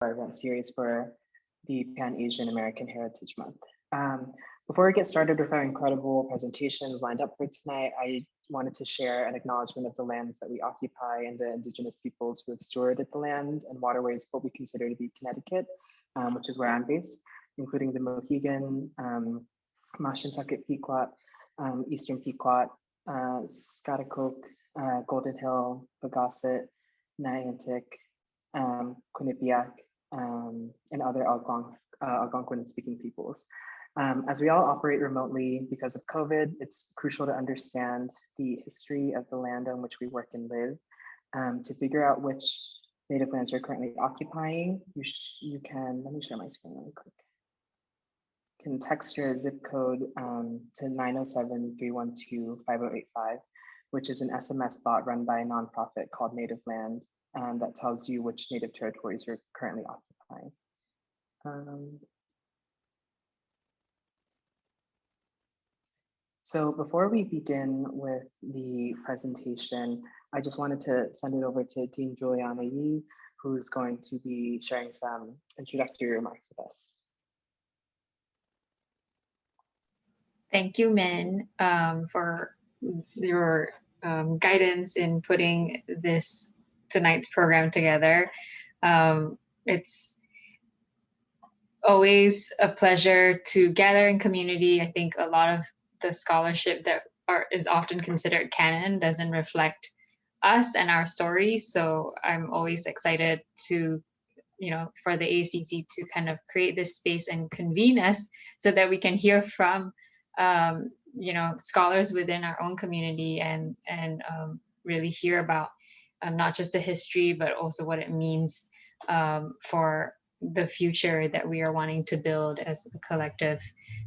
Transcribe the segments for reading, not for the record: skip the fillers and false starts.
our event series for the Pan-Asian American Heritage Month. Before we get started with our incredible presentations lined up for tonight, I wanted to share an acknowledgement of the lands that we occupy and the Indigenous peoples who have stewarded the land and waterways of what we consider to be Connecticut, which is where I'm based, including the Mohegan, Mashantucket Pequot, Eastern Pequot, Schaghticoke, Golden Hill, Pagosset, Niantic, Quinnipiac, and other Algonquin-speaking peoples. As we all operate remotely because of COVID, it's crucial to understand the history of the land on which we work and live. To figure out which native lands you're currently occupying, you can, let me share my screen really quick. Can text your zip code to 907-312-5085, which is an SMS bot run by a nonprofit called Native Land that tells you which native territories you're currently occupying. So before we begin with the presentation, I just wanted to send it over to Dean Juliana Yee, who's going to be sharing some introductory remarks with us. Thank you, Min, for your guidance in putting tonight's program together. It's always a pleasure to gather in community. I think a lot of the scholarship that is often considered canon doesn't reflect us and our stories. So I'm always excited to, for the AACC to kind of create this space and convene us so that we can hear from, scholars within our own community and really hear about not just the history, but also what it means for the future that we are wanting to build as a collective,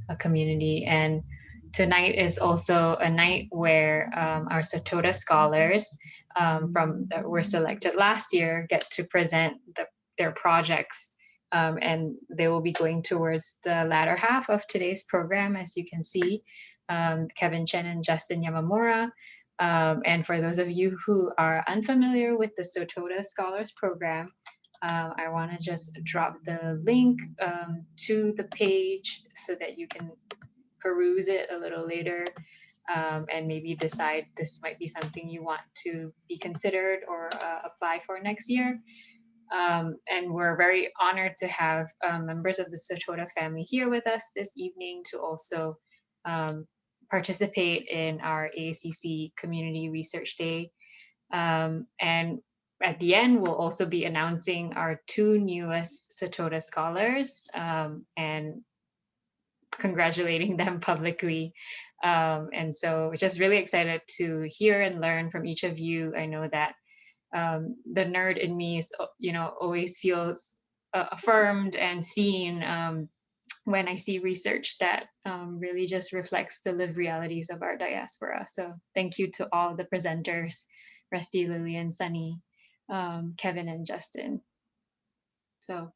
a community. And tonight is also a night where our Satoda Scholars that were selected last year get to present their projects, and they will be going towards the latter half of today's program, as you can see, Kevin Chen and Justin Yamamura. And for those of you who are unfamiliar with the Satoda Scholars program, I want to just drop the link to the page so that you can peruse it a little later and maybe decide this might be something you want to be considered or apply for next year. And we're very honored to have members of the Satoda family here with us this evening to also participate in our AACC Community Research Day. And at the end, we'll also be announcing our two newest Satoda Scholars and congratulating them publicly. And so we're just really excited to hear and learn from each of you. I know that the nerd in me is, always feels affirmed and seen when I see research that really just reflects the lived realities of our diaspora. So thank you to all the presenters, Rusty, Lillian, Sunny, Kevin, and Justin. So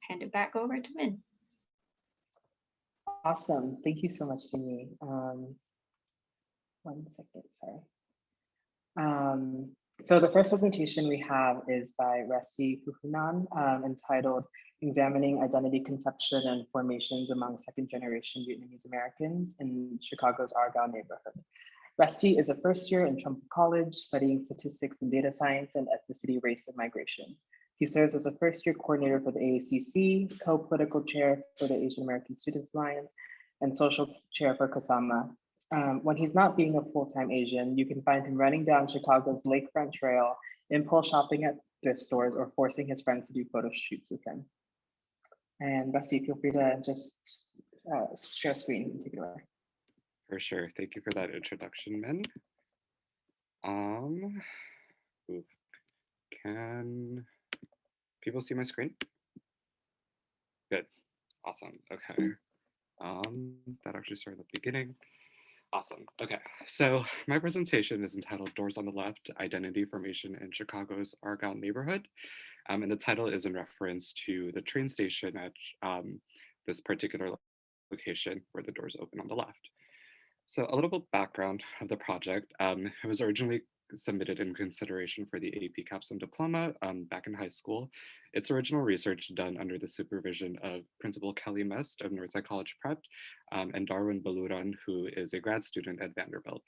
hand it back over to Min. Awesome. Thank you so much, Jimmy. 1 second, sorry. So the first presentation we have is by Rusty Fuhunan, entitled Examining Identity Conception and Formations Among Second-Generation Vietnamese Americans in Chicago's Argonne neighborhood. Rusty is a first year in Trumbull College studying statistics and data science and ethnicity, race, and migration. He serves as a first-year coordinator for the AACC, co-political chair for the Asian American Students Alliance, and social chair for COSAMA. When he's not being a full-time Asian, you can find him running down Chicago's Lakefront Trail, impulse shopping at thrift stores, or forcing his friends to do photo shoots with him. And Rusty, feel free to just share screen and take it away. For sure. Thank you for that introduction, Min. Can people see my screen? Good. Awesome. Okay. That actually started at the beginning. Awesome. Okay. So my presentation is entitled Doors on the Left, Identity Formation in Chicago's Argonne Neighborhood. And the title is in reference to the train station at this particular location where the doors open on the left. So a little bit background of the project. It was originally submitted in consideration for the AP capstone diploma back in high school. Its original research done under the supervision of Principal Kelly Mest of Northside College Prep and Darwin Baluran, who is a grad student at Vanderbilt.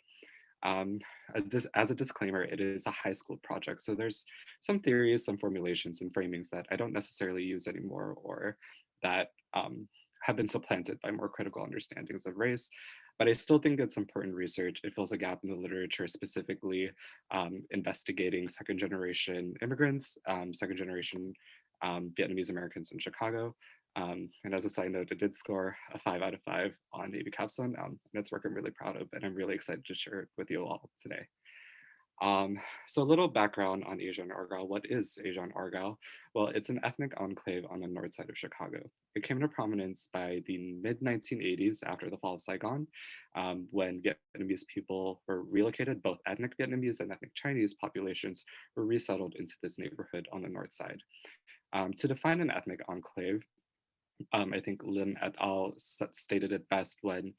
As a disclaimer, it is a high school project, so there's some theories, some formulations and framings that I don't necessarily use anymore, or that have been supplanted by more critical understandings of race. But I still think it's important research. It fills a gap in the literature, specifically investigating second generation immigrants, second generation Vietnamese Americans in Chicago. And as a side note, it did score a 5 out of 5 on Navy Capstone. And it's work I'm really proud of, and I'm really excited to share it with you all today. So a little background on Asia and Argyll. What is Asia and Argyll? Well, it's an ethnic enclave on the north side of Chicago. It came to prominence by the mid-1980s after the fall of Saigon, when Vietnamese people were relocated. Both ethnic Vietnamese and ethnic Chinese populations were resettled into this neighborhood on the north side. To define an ethnic enclave, I think Lim et al. Stated it best when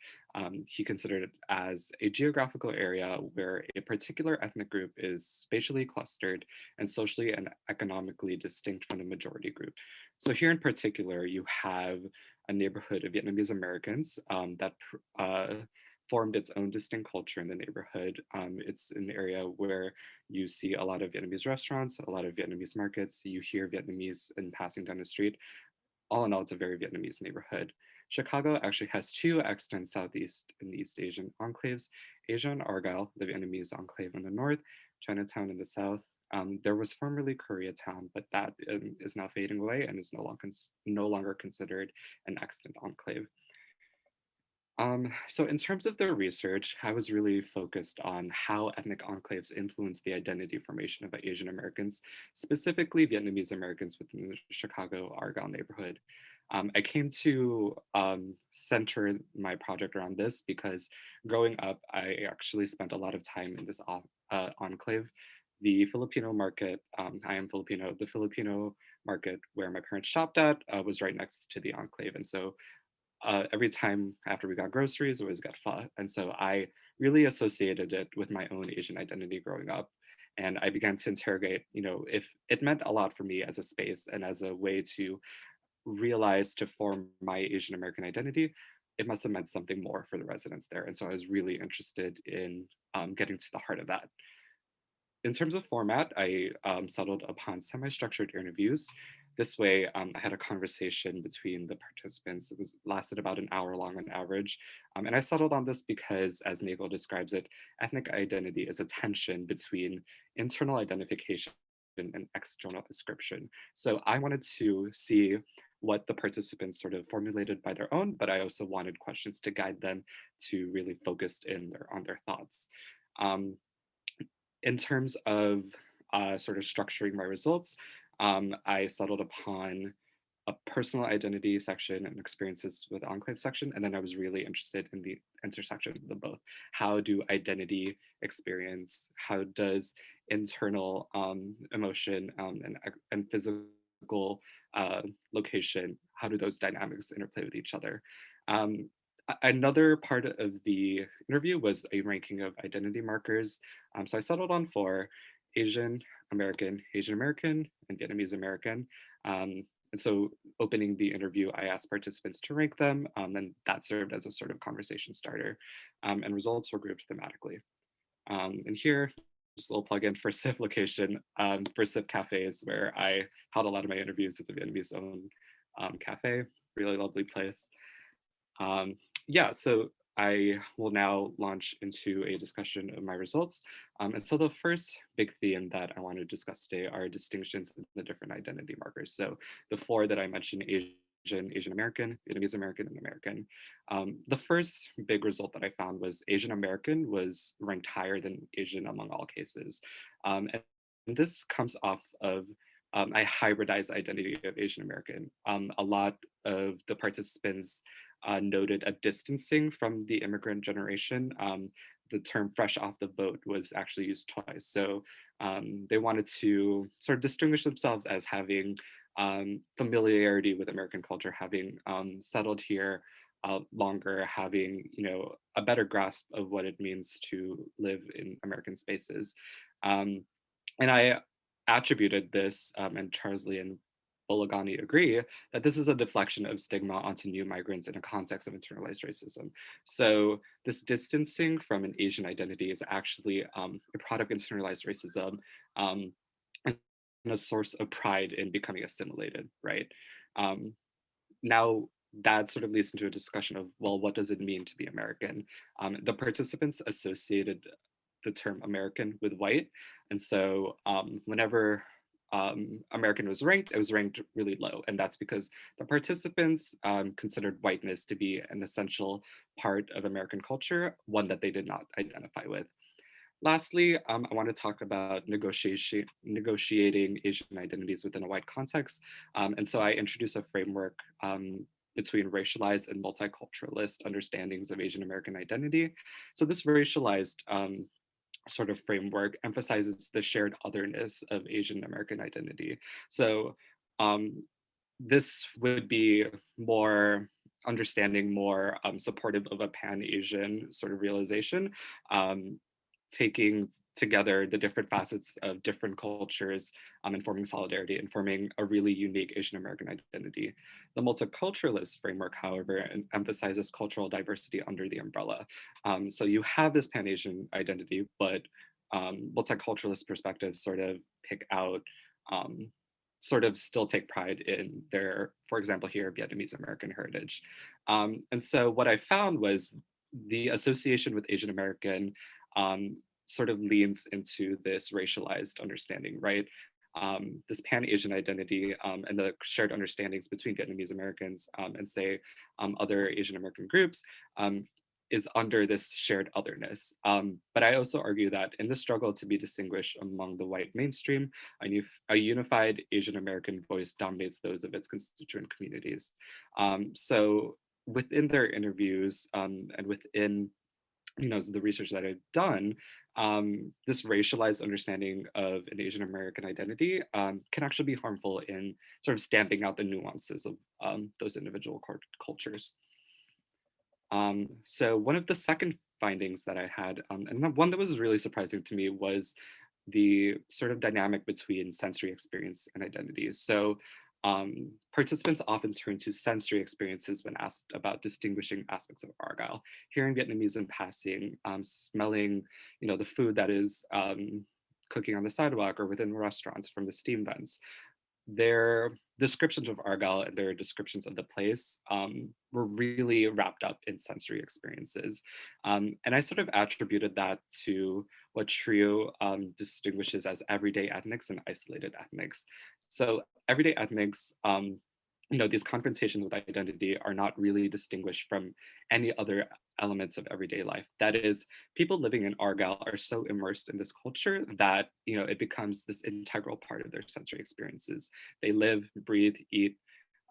he considered it as a geographical area where a particular ethnic group is spatially clustered and socially and economically distinct from the majority group. So here in particular, you have a neighborhood of Vietnamese Americans that formed its own distinct culture in the neighborhood. It's an area where you see a lot of Vietnamese restaurants, a lot of Vietnamese markets. You hear Vietnamese in passing down the street. All in all, it's a very Vietnamese neighborhood. Chicago actually has two extant Southeast and East Asian enclaves, Asia and Argyll, the Vietnamese enclave in the north, Chinatown in the south. There was formerly Koreatown, but that is now fading away and is no longer considered an extant enclave. So in terms of the research, I was really focused on how ethnic enclaves influence the identity formation of Asian Americans, specifically Vietnamese Americans within the Chicago Argyll neighborhood. I came to center my project around this because growing up, I actually spent a lot of time in this enclave. The Filipino market, I am Filipino, the Filipino market where my parents shopped at was right next to the enclave. And so every time after we got groceries, it always got pho. And so I really associated it with my own Asian identity growing up. And I began to interrogate, if it meant a lot for me as a space and as a way to realize to form my Asian American identity, it must have meant something more for the residents there. And so I was really interested in getting to the heart of that. In terms of format, I settled upon semi-structured interviews. This way, I had a conversation between the participants. It lasted about an hour long on average. And I settled on this because, as Nagel describes it, ethnic identity is a tension between internal identification and external description. So I wanted to see what the participants sort of formulated by their own, but I also wanted questions to guide them to really focus on their thoughts. In terms of sort of structuring my results, I settled upon a personal identity section and experiences with enclave section. And then I was really interested in the intersection of the both. How do identity experience, how does internal emotion and physical location, how do those dynamics interplay with each other? Another part of the interview was a ranking of identity markers. So I settled on 4: Asian American, and Vietnamese American. And so opening the interview, I asked participants to rank them, and that served as a sort of conversation starter. And results were grouped thematically. And here, just a little plug in for SIP location, for SIP cafes, where I held a lot of my interviews at the Vietnamese owned cafe, really lovely place. Yeah, so I will now launch into a discussion of my results. And so the first big theme that I want to discuss today are distinctions in the different identity markers. So the 4 that I mentioned, Asian American, Vietnamese American, and American. The first big result that I found was Asian American was ranked higher than Asian among all cases. And this comes off of a hybridized identity of Asian American. A lot of the participants noted a distancing from the immigrant generation. The term fresh off the boat was actually used twice. So they wanted to sort of distinguish themselves as having familiarity with American culture, having settled here longer, having a better grasp of what it means to live in American spaces. And I attributed this, and Charles Lee and Bolagani agree, that this is a deflection of stigma onto new migrants in a context of internalized racism. So this distancing from an Asian identity is actually a product of internalized racism, and a source of pride in becoming assimilated, right? Um, Now that sort of leads into a discussion of, well, what does it mean to be American? The participants associated the term American with white. And so whenever American was ranked, it was ranked really low. And that's because the participants considered whiteness to be an essential part of American culture, one that they did not identify with. Lastly, I want to talk about negotiating Asian identities within a wide context. And so I introduce a framework between racialized and multiculturalist understandings of Asian American identity. So this racialized sort of framework emphasizes the shared otherness of Asian American identity. So this would be more understanding, more supportive of a pan-Asian sort of realization, taking together the different facets of different cultures and forming solidarity and forming a really unique Asian American identity. The multiculturalist framework, however, emphasizes cultural diversity under the umbrella. So you have this pan-Asian identity, but multiculturalist perspectives sort of pick out, sort of still take pride in their, for example, here, Vietnamese American heritage. And so what I found was the association with Asian American sort of leans into this racialized understanding, right? This pan-Asian identity and the shared understandings between Vietnamese Americans and say other Asian American groups is under this shared otherness. But I also argue that in the struggle to be distinguished among the white mainstream, a unified Asian American voice dominates those of its constituent communities. So within their interviews and within the research that I've done, this racialized understanding of an Asian American identity can actually be harmful in sort of stamping out the nuances of those individual cultures. So one of the second findings that I had, and one that was really surprising to me, was the sort of dynamic between sensory experience and identities. So participants often turn to sensory experiences when asked about distinguishing aspects of Argyll. Hearing Vietnamese in passing, smelling, the food that is cooking on the sidewalk or within restaurants from the steam vents. Their descriptions of Argyll and their descriptions of the place were really wrapped up in sensory experiences. And I sort of attributed that to what Trio distinguishes as everyday ethnics and isolated ethnics. So everyday ethnics, these confrontations with identity are not really distinguished from any other elements of everyday life. That is, people living in Argyll are so immersed in this culture that it becomes this integral part of their sensory experiences. They live, breathe, eat,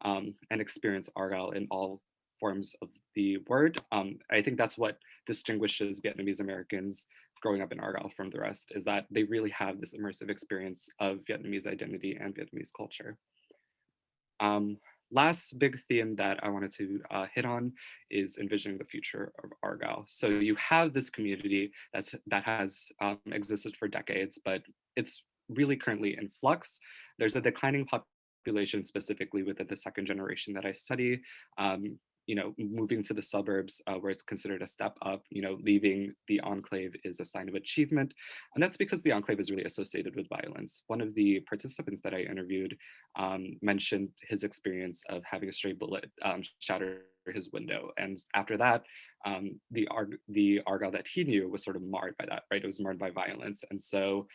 and experience Argyll in all forms of the word. I think that's what distinguishes Vietnamese Americans growing up in Argyll from the rest, is that they really have this immersive experience of Vietnamese identity and Vietnamese culture. Last big theme that I wanted to hit on is envisioning the future of Argyll. So you have this community that has existed for decades, but it's really currently in flux. There's a declining population, specifically within the second generation that I study. Moving to the suburbs where it's considered a step up, leaving the enclave is a sign of achievement. And that's because the enclave is really associated with violence. One of the participants that I interviewed mentioned his experience of having a stray bullet shatter his window. And after that, the Argyll that he knew was sort of marred by that, right? It was marred by violence. And so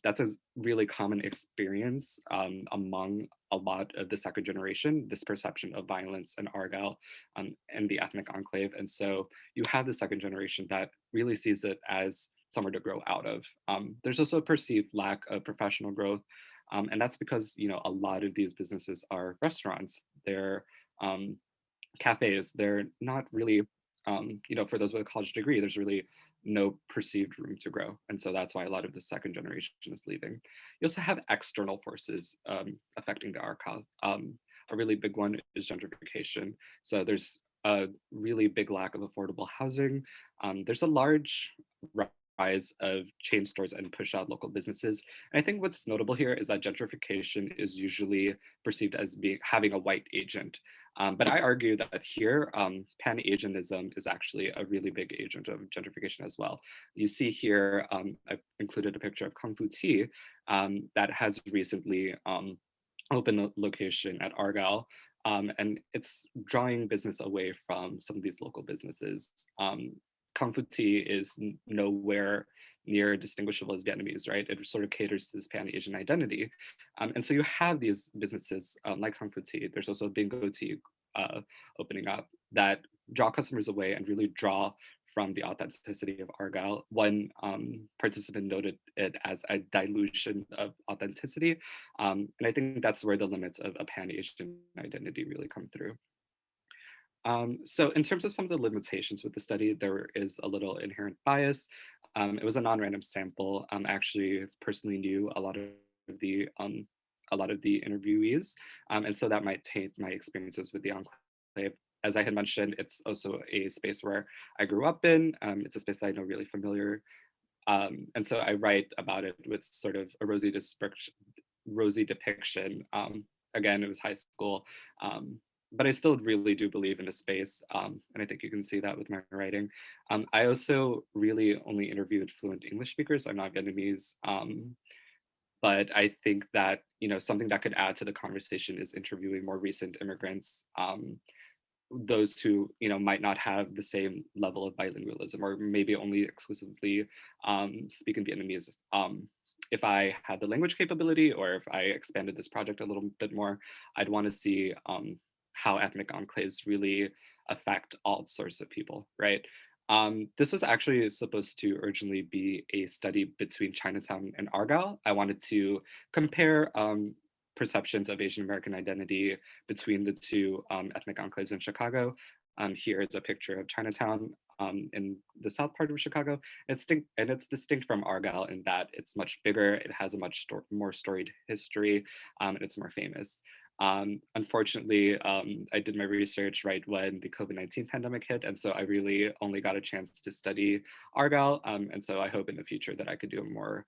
that's a really common experience among a lot of the second generation, this perception of violence in Argyll and the ethnic enclave. And so you have the second generation that really sees it as somewhere to grow out of. There's also a perceived lack of professional growth. And that's because, a lot of these businesses are restaurants, they're cafes, they're not really, for those with a college degree, there's really no perceived room to grow. And so that's why a lot of the second generation is leaving. You also have external forces affecting the Argyll. A really big one is gentrification. So there's a really big lack of affordable housing. There's a large rise of chain stores and push out local businesses. And I think what's notable here is that gentrification is usually perceived as having a white agent. But I argue that here, Pan-Asianism is actually a really big agent of gentrification as well. You see here, I've included a picture of Kung Fu Tea that has recently opened a location at Argyll. And it's drawing business away from some of these local businesses. Kung Fu Tea is nowhere near distinguishable as Vietnamese, right? It sort of caters to this Pan-Asian identity. And so you have these businesses like Kung Fu Tea. There's also Bingo Tea opening up that draw customers away and really draw from the authenticity of Argyll. One participant noted it as a dilution of authenticity. And I think that's where the limits of a Pan-Asian identity really come through. So in terms of some of the limitations with the study, there is a little inherent bias. It was a non-random sample. I actually personally knew a lot of the interviewees, and so that might taint my experiences with the enclave. As I had mentioned, it's also a space where I grew up in. It's a space that I know really familiar, and so I write about it with sort of a rosy depiction. Again, it was high school. But I still really do believe in a space, and I think you can see that with my writing. I also really only interviewed fluent English speakers. I'm not Vietnamese, but I think that something that could add to the conversation is interviewing more recent immigrants, those who might not have the same level of bilingualism, or maybe only exclusively speak in Vietnamese. If I had the language capability, or if I expanded this project a little bit more, I'd want to see how ethnic enclaves really affect all sorts of people, right? This was actually supposed to originally be a study between Chinatown and Argyll. I wanted to compare perceptions of Asian American identity between the two ethnic enclaves in Chicago. Here is a picture of Chinatown in the south part of Chicago. It's distinct from Argyll in that it's much bigger, it has a much more storied history, and it's more famous. Unfortunately, I did my research right when the COVID-19 pandemic hit, and so I really only got a chance to study Argyll, and so I hope in the future that I could do a more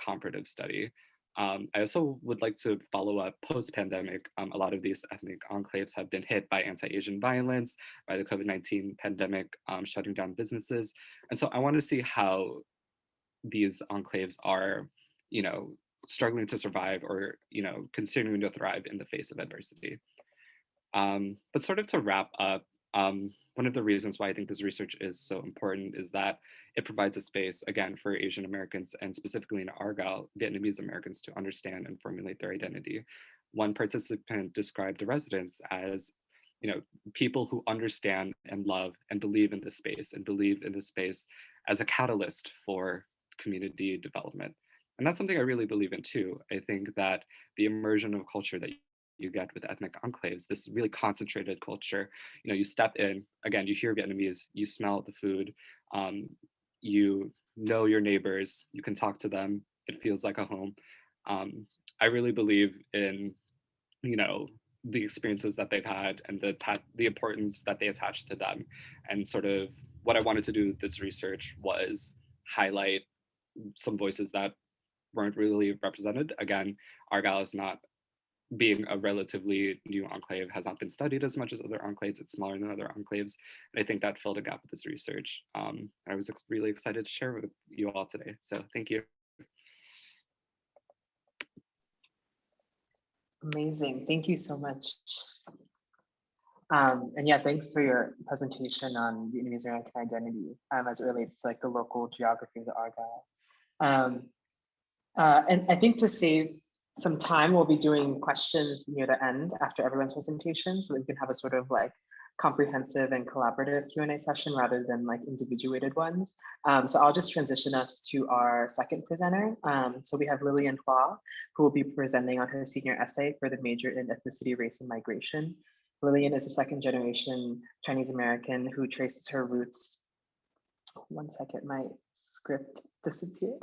comparative study. I also would like to follow up post-pandemic. A lot of these ethnic enclaves have been hit by anti-Asian violence, by the COVID-19 pandemic, shutting down businesses. And so I want to see how these enclaves are, struggling to survive, or, continuing to thrive in the face of adversity. But sort of to wrap up, one of the reasons why I think this research is so important is that it provides a space, again, for Asian Americans, and specifically in Argyll, Vietnamese Americans, to understand and formulate their identity. One participant described the residents as, people who understand and love and believe in this space, and believe in this space as a catalyst for community development. And that's something I really believe in too. I think that the immersion of culture that you get with ethnic enclaves, this really concentrated culture, you step in, again, you hear Vietnamese, you smell the food, you know your neighbors, you can talk to them, it feels like a home. I really believe in, the experiences that they've had, and the importance that they attach to them. And sort of what I wanted to do with this research was highlight some voices that weren't really represented. Again, Argyll is not, being a relatively new enclave, has not been studied as much as other enclaves. It's smaller than other enclaves. And I think that filled a gap with this research. I was really excited to share with you all today. So thank you. Amazing, thank you so much. And yeah, thanks for your presentation on Vietnamese American identity as it relates to like the local geography of the Argyll. And I think to save some time, we'll be doing questions near the end after everyone's presentation, so that we can have a sort of like comprehensive and collaborative Q&A session rather than like individuated ones. So I'll just transition us to our second presenter. So we have Lillian Hua, who will be presenting on her senior essay for the major in ethnicity, race, and migration. Lillian is a second generation Chinese American who traces her roots, one second, my script disappeared,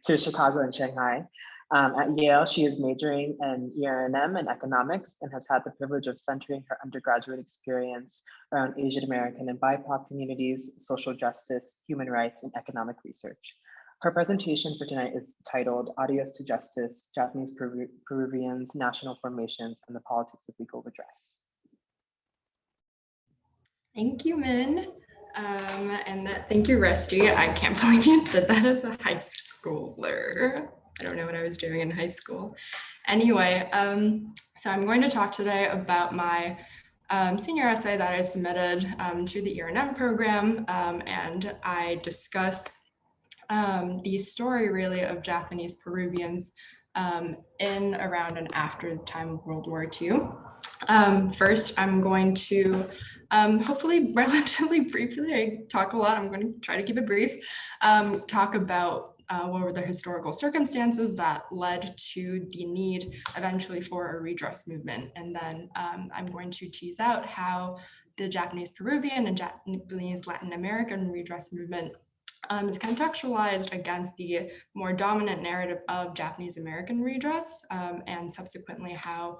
to Chicago and Shanghai. At Yale, she is majoring in ERNM and economics and has had the privilege of centering her undergraduate experience around Asian American and BIPOC communities, social justice, human rights, and economic research. Her presentation for tonight is titled Adios to Justice, Japanese Peruvians, National Formations, and the Politics of Legal Redress. Thank you, Min. Thank you, Rusty. I can't believe you did that as a high schooler. I don't know what I was doing in high school. Anyway, so I'm going to talk today about my senior essay that I submitted to the ERNM program, and I discuss the story really of Japanese Peruvians in, around, and after the time of World War II. First, I'm going to hopefully relatively briefly, I talk a lot, I'm going to try to keep it brief, talk about what were the historical circumstances that led to the need eventually for a redress movement. And then I'm going to tease out how the Japanese Peruvian and Japanese Latin American redress movement is contextualized against the more dominant narrative of Japanese American redress, and subsequently how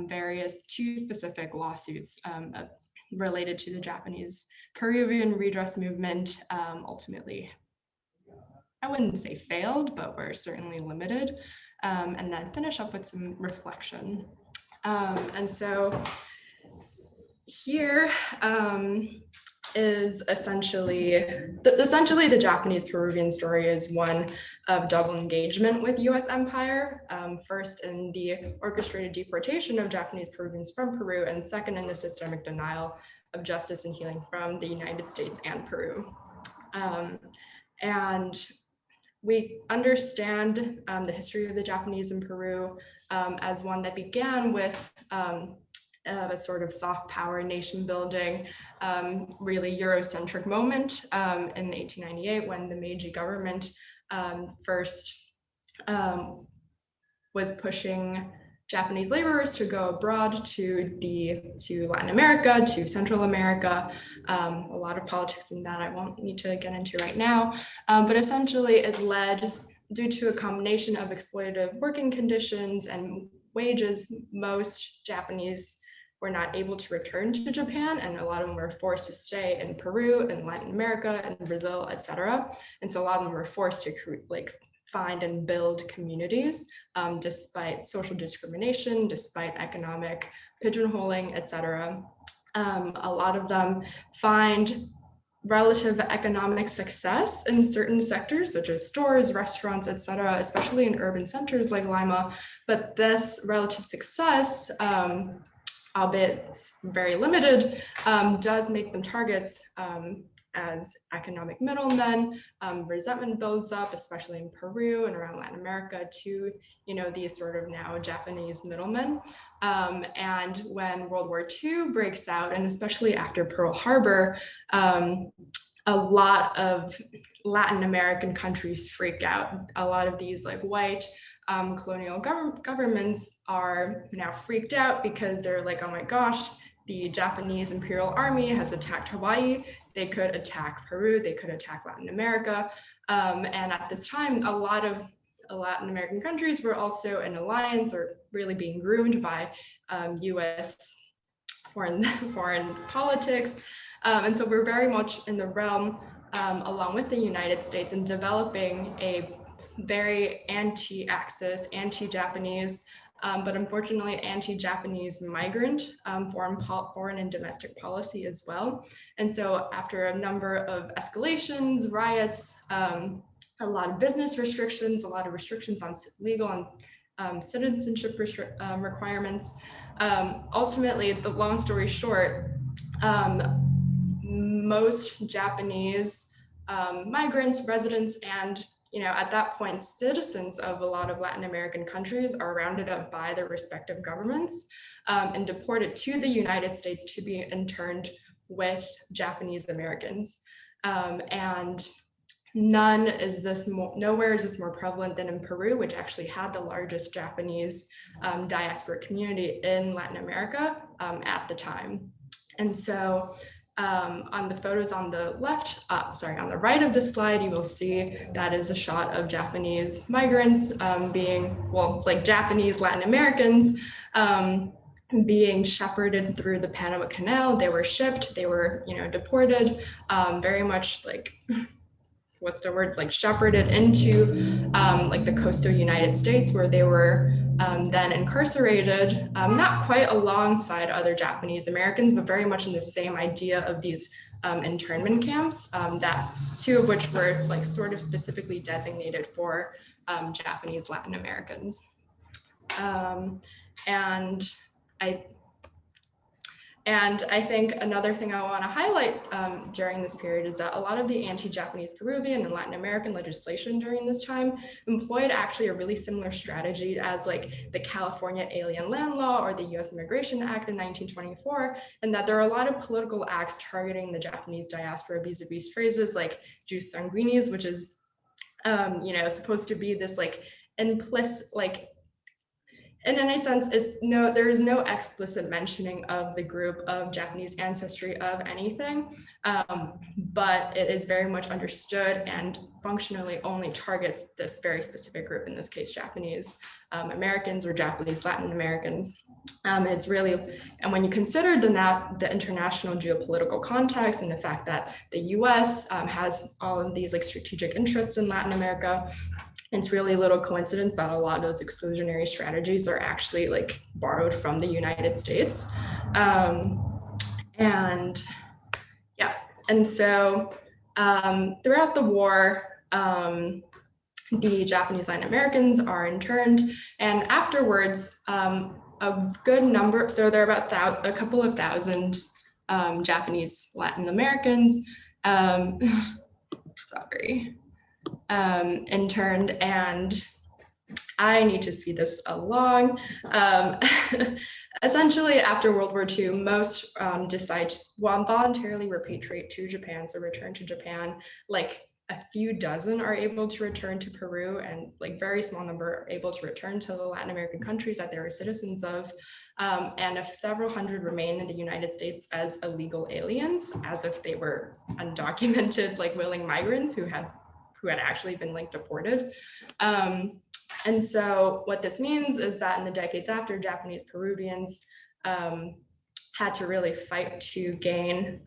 various two specific lawsuits related to the Japanese Peruvian redress movement ultimately, I wouldn't say failed, but were certainly limited, and then finish up with some reflection. And so here is essentially the Japanese Peruvian story is one of double engagement with US empire, first in the orchestrated deportation of Japanese Peruvians from Peru, and second in the systemic denial of justice and healing from the United States and Peru. And we understand the history of the Japanese in Peru as one that began with a sort of soft power nation building, really Eurocentric moment in 1898 when the Meiji government first was pushing Japanese laborers to go abroad to Latin America, to Central America. A lot of politics in that I won't need to get into right now, but essentially it led, due to a combination of exploitative working conditions and wages, most Japanese were not able to return to Japan, and a lot of them were forced to stay in Peru and Latin America and Brazil, etc. And so a lot of them were forced to find and build communities despite social discrimination, despite economic pigeonholing, etc. A lot of them find relative economic success in certain sectors, such as stores, restaurants, etc., especially in urban centers like Lima. But this relative success, albeit very limited, does make them targets as economic middlemen. Resentment builds up, especially in Peru and around Latin America, to these sort of now Japanese middlemen. And when World War II breaks out, and especially after Pearl Harbor, a lot of Latin American countries freak out. A lot of these white colonial governments are now freaked out because they're like, oh my gosh, the Japanese Imperial Army has attacked Hawaii. They could attack Peru. They could attack Latin America. And at this time, a lot of Latin American countries were also in alliance or really being groomed by US foreign politics. And so we're very much in the realm, along with the United States, in developing a very anti-Axis, anti-Japanese, but unfortunately anti-Japanese migrant foreign and domestic policy as well. And so after a number of escalations, riots, a lot of business restrictions, a lot of restrictions on legal and citizenship requirements, ultimately, the long story short, most Japanese migrants, residents, and at that point, citizens of a lot of Latin American countries are rounded up by their respective governments and deported to the United States to be interned with Japanese Americans. And nowhere is this more prevalent than in Peru, which actually had the largest Japanese diaspora community in Latin America at the time. And so On the photos on the left, on the right of the slide, you will see that is a shot of Japanese migrants Japanese Latin Americans being shepherded through the Panama Canal. They were shipped, they were, deported, very much shepherded into the coastal United States, where they were then incarcerated, not quite alongside other Japanese Americans, but very much in the same idea of these internment camps, that two of which were sort of specifically designated for Japanese Latin Americans. And I think another thing I want to highlight during this period is that a lot of the anti-Japanese Peruvian and Latin American legislation during this time employed actually a really similar strategy as the California Alien Land Law or the US Immigration Act in 1924, and that there are a lot of political acts targeting the Japanese diaspora vis-a-vis phrases like jus sanguinis, which is supposed to be this implicit, and in a sense, there is no explicit mentioning of the group of Japanese ancestry of anything, but it is very much understood and functionally only targets this very specific group, in this case, Japanese Americans or Japanese Latin Americans. It's really, and when you consider the international geopolitical context and the fact that the US has all of these strategic interests in Latin America, it's really little coincidence that a lot of those exclusionary strategies are actually borrowed from the United States. And so throughout the war, the Japanese Latin Americans are interned, and afterwards, a good number, so there are about a couple of thousand Japanese Latin Americans, interned, and I need to speed this along. Essentially, after World War II, most decide to voluntarily repatriate to Japan, so return to Japan. A few dozen are able to return to Peru, and very small number are able to return to the Latin American countries that they were citizens of. And several hundred remain in the United States as illegal aliens, as if they were undocumented, willing migrants who had actually been deported. And so what this means is that in the decades after, Japanese Peruvians had to really fight to gain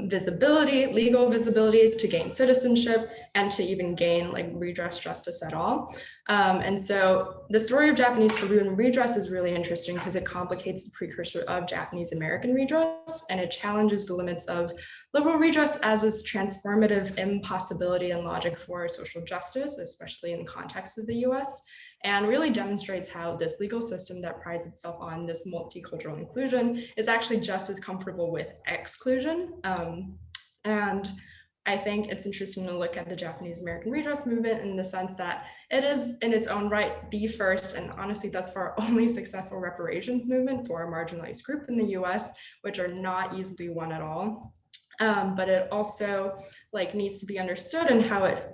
visibility, legal visibility, to gain citizenship, and to even gain redress justice at all. And so the story of Japanese Peruvian redress is really interesting because it complicates the precursor of Japanese American redress, and it challenges the limits of liberal redress as its transformative impossibility and logic for social justice, especially in the context of the US, and really demonstrates how this legal system that prides itself on this multicultural inclusion is actually just as comfortable with exclusion. And I think it's interesting to look at the Japanese American redress movement in the sense that it is in its own right the first, and honestly thus far only, successful reparations movement for a marginalized group in the US, which are not easily won at all. But it also needs to be understood in how it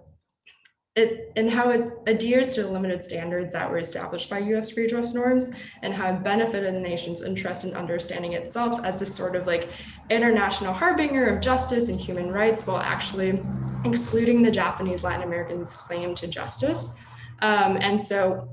adheres to the limited standards that were established by US redress norms, and how it benefited the nation's interest in understanding itself as this sort of international harbinger of justice and human rights, while actually excluding the Japanese Latin Americans' claim to justice. And so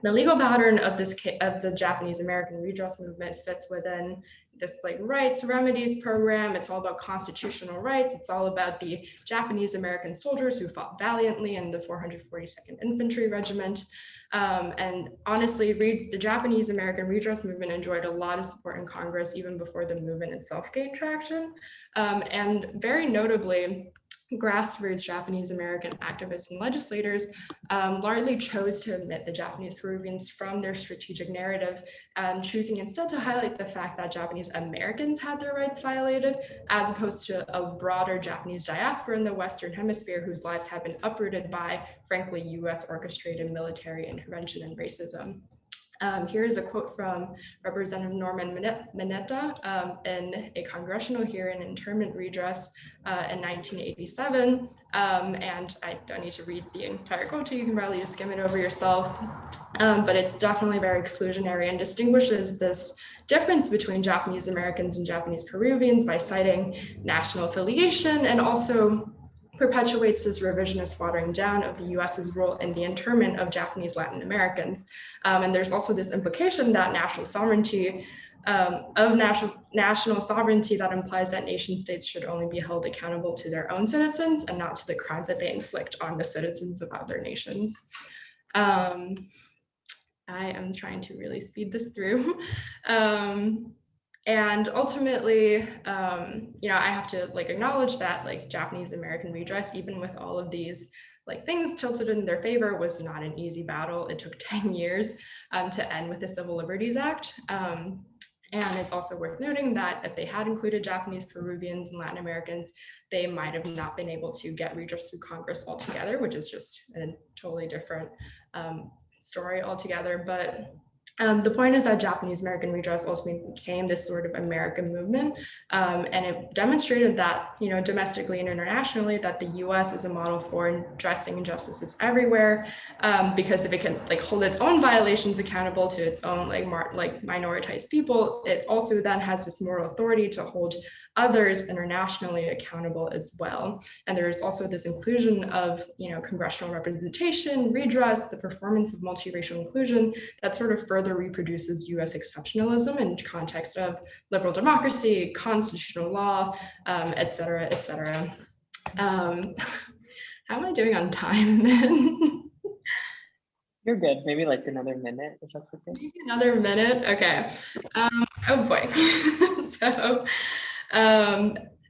the legal pattern of the Japanese American redress movement fits within this rights remedies program. It's all about constitutional rights. It's all about the Japanese American soldiers who fought valiantly in the 442nd Infantry Regiment. And honestly, the Japanese American redress movement enjoyed a lot of support in Congress even before the movement itself gained traction. And very notably, grassroots Japanese American activists and legislators largely chose to omit the Japanese Peruvians from their strategic narrative, choosing instead to highlight the fact that Japanese Americans had their rights violated, as opposed to a broader Japanese diaspora in the Western Hemisphere whose lives have been uprooted by, frankly, US orchestrated military intervention and racism. Here is a quote from Representative Norman Mineta in a congressional hearing in internment redress in 1987. And I don't need to read the entire quote to you, can probably just skim it over yourself. But it's definitely very exclusionary and distinguishes this difference between Japanese Americans and Japanese Peruvians by citing national affiliation, and also perpetuates this revisionist watering down of the US's role in the internment of Japanese Latin Americans. And there's also this implication that national sovereignty national sovereignty that implies that nation states should only be held accountable to their own citizens and not to the crimes that they inflict on the citizens of other nations. I am trying to really speed this through. And ultimately, I have to acknowledge that Japanese American redress, even with all of these things tilted in their favor, was not an easy battle. It took 10 years to end with the Civil Liberties Act. And it's also worth noting that if they had included Japanese Peruvians and Latin Americans, they might have not been able to get redress through Congress altogether, which is just a totally different story altogether. But the point is that Japanese American redress ultimately became this sort of American movement, and it demonstrated that, domestically and internationally, that the U.S. is a model for addressing injustices everywhere, because if it can hold its own violations accountable to its own minoritized people, it also then has this moral authority to hold others internationally accountable as well. And there is also this inclusion of, congressional representation, redress, the performance of multiracial inclusion that sort of further reproduces US exceptionalism in context of liberal democracy, constitutional law, et cetera, et cetera. How am I doing on time? You're good. Maybe another minute, if that's okay. Maybe another minute. Okay. Oh boy.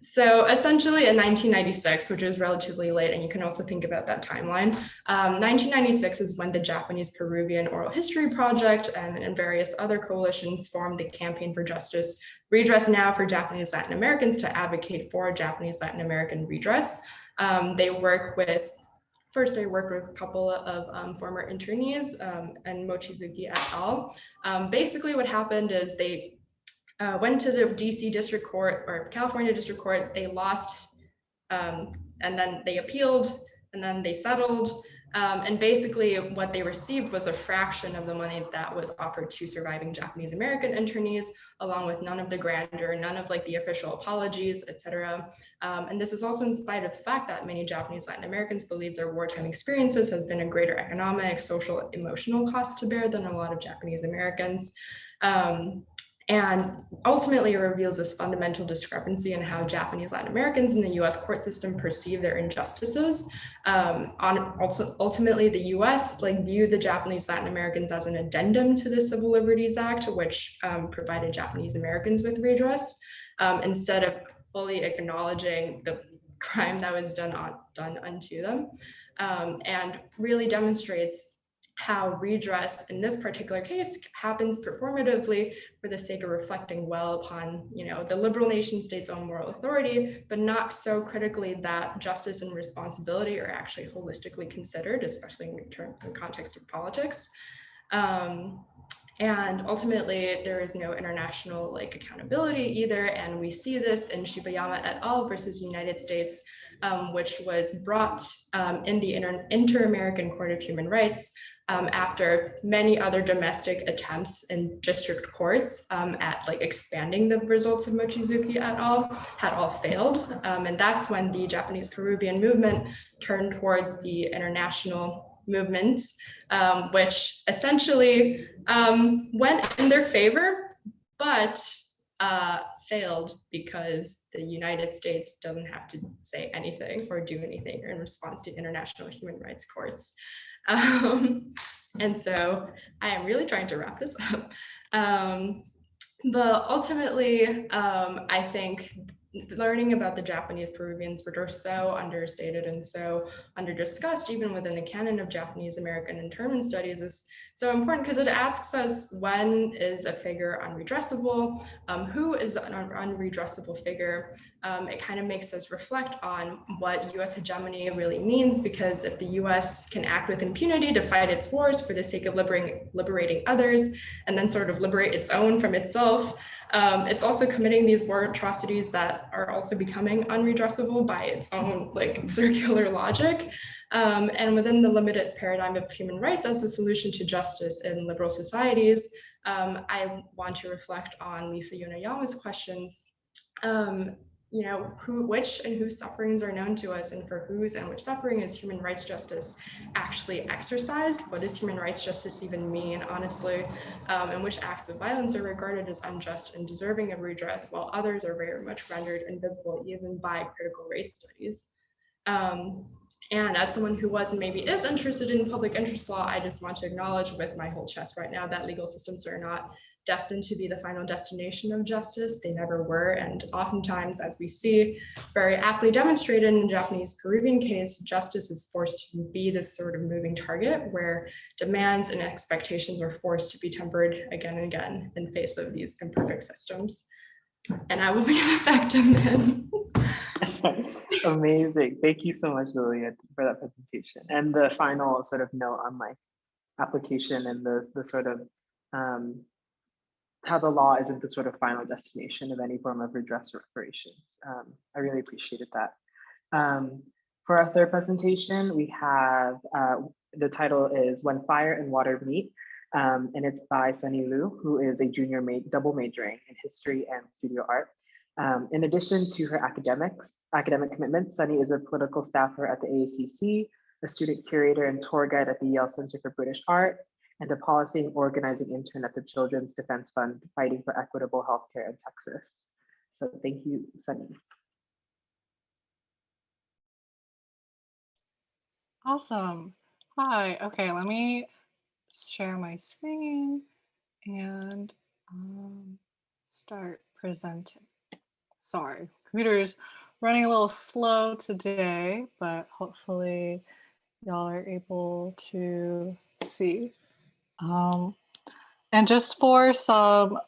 So essentially in 1996, which is relatively late, and you can also think about that timeline, 1996 is when the Japanese Peruvian Oral History Project and various other coalitions formed the Campaign for Justice Redress Now for Japanese Latin Americans to advocate for Japanese Latin American redress. They work with First, I worked with a couple of former internees and Mochizuki et al. Basically, what happened is they went to the DC District Court or California District Court. They lost, and then they appealed, and then they settled. And basically, what they received was a fraction of the money that was offered to surviving Japanese American internees, along with none of the grandeur, none of the official apologies, etc. And this is also in spite of the fact that many Japanese Latin Americans believe their wartime experiences has been a greater economic, social, emotional cost to bear than a lot of Japanese Americans. And ultimately, it reveals this fundamental discrepancy in how Japanese Latin Americans in the US court system perceive their injustices. Ultimately, the US viewed the Japanese Latin Americans as an addendum to the Civil Liberties Act, which provided Japanese Americans with redress, instead of fully acknowledging the crime that was done unto them, and really demonstrates how redress in this particular case happens performatively for the sake of reflecting well upon, the liberal nation state's own moral authority, but not so critically that justice and responsibility are actually holistically considered, especially in context of politics. And ultimately, there is no international accountability either. And we see this in Shibayama et al. Versus United States, which was brought in the Inter-American Court of Human Rights after many other domestic attempts in district courts at expanding the results of Mochizuki et al. Had all failed. And that's when the Japanese Peruvian movement turned towards the international movements, which essentially went in their favor, but failed because the United States doesn't have to say anything or do anything in response to international human rights courts. And so I am really trying to wrap this up. But ultimately, I think learning about the Japanese Peruvians, which are so understated and so underdiscussed, even within the canon of Japanese American internment studies, is so important because it asks us, when is a figure unredressable? Who is an unredressable figure? It kind of makes us reflect on what US hegemony really means, because if the US can act with impunity to fight its wars for the sake of liberating others, and then sort of liberate its own from itself, it's also committing these war atrocities that are also becoming unredressable by its own like circular logic. And within the limited paradigm of human rights as a solution to justice in liberal societies, I want to reflect on Lisa Yonayama's questions. You know, which and whose sufferings are known to us, and for whose and which suffering is human rights justice actually exercised? What does human rights justice even mean, honestly? And which acts of violence are regarded as unjust and deserving of redress, while others are very much rendered invisible even by critical race studies? And as someone who was and maybe is interested in public interest law, I just want to acknowledge with my whole chest right now that legal systems are not destined to be the final destination of justice. They never were. And oftentimes, as we see very aptly demonstrated in the Japanese Peruvian case, justice is forced to be this sort of moving target where demands and expectations are forced to be tempered again and again in face of these imperfect systems. And I will give it back to Min. Amazing. Thank you so much, Lilia, for that presentation. And the final sort of note on my application and the sort of how the law isn't the sort of final destination of any form of redress or reparations. I really appreciated that. For our third presentation, we have, the title is When Fire and Water Meet, and it's by Sunny Liu, who is a junior double majoring in history and studio art. In addition to her academic commitments, Sunny is a political staffer at the AACC, a student curator and tour guide at the Yale Center for British Art, and a policy and organizing intern at the Children's Defense Fund, fighting for equitable healthcare in Texas. So thank you, Sunny. Awesome. Hi. Okay, let me share my screen and start presenting. Sorry, computer's running a little slow today, but hopefully y'all are able to see. And just for some,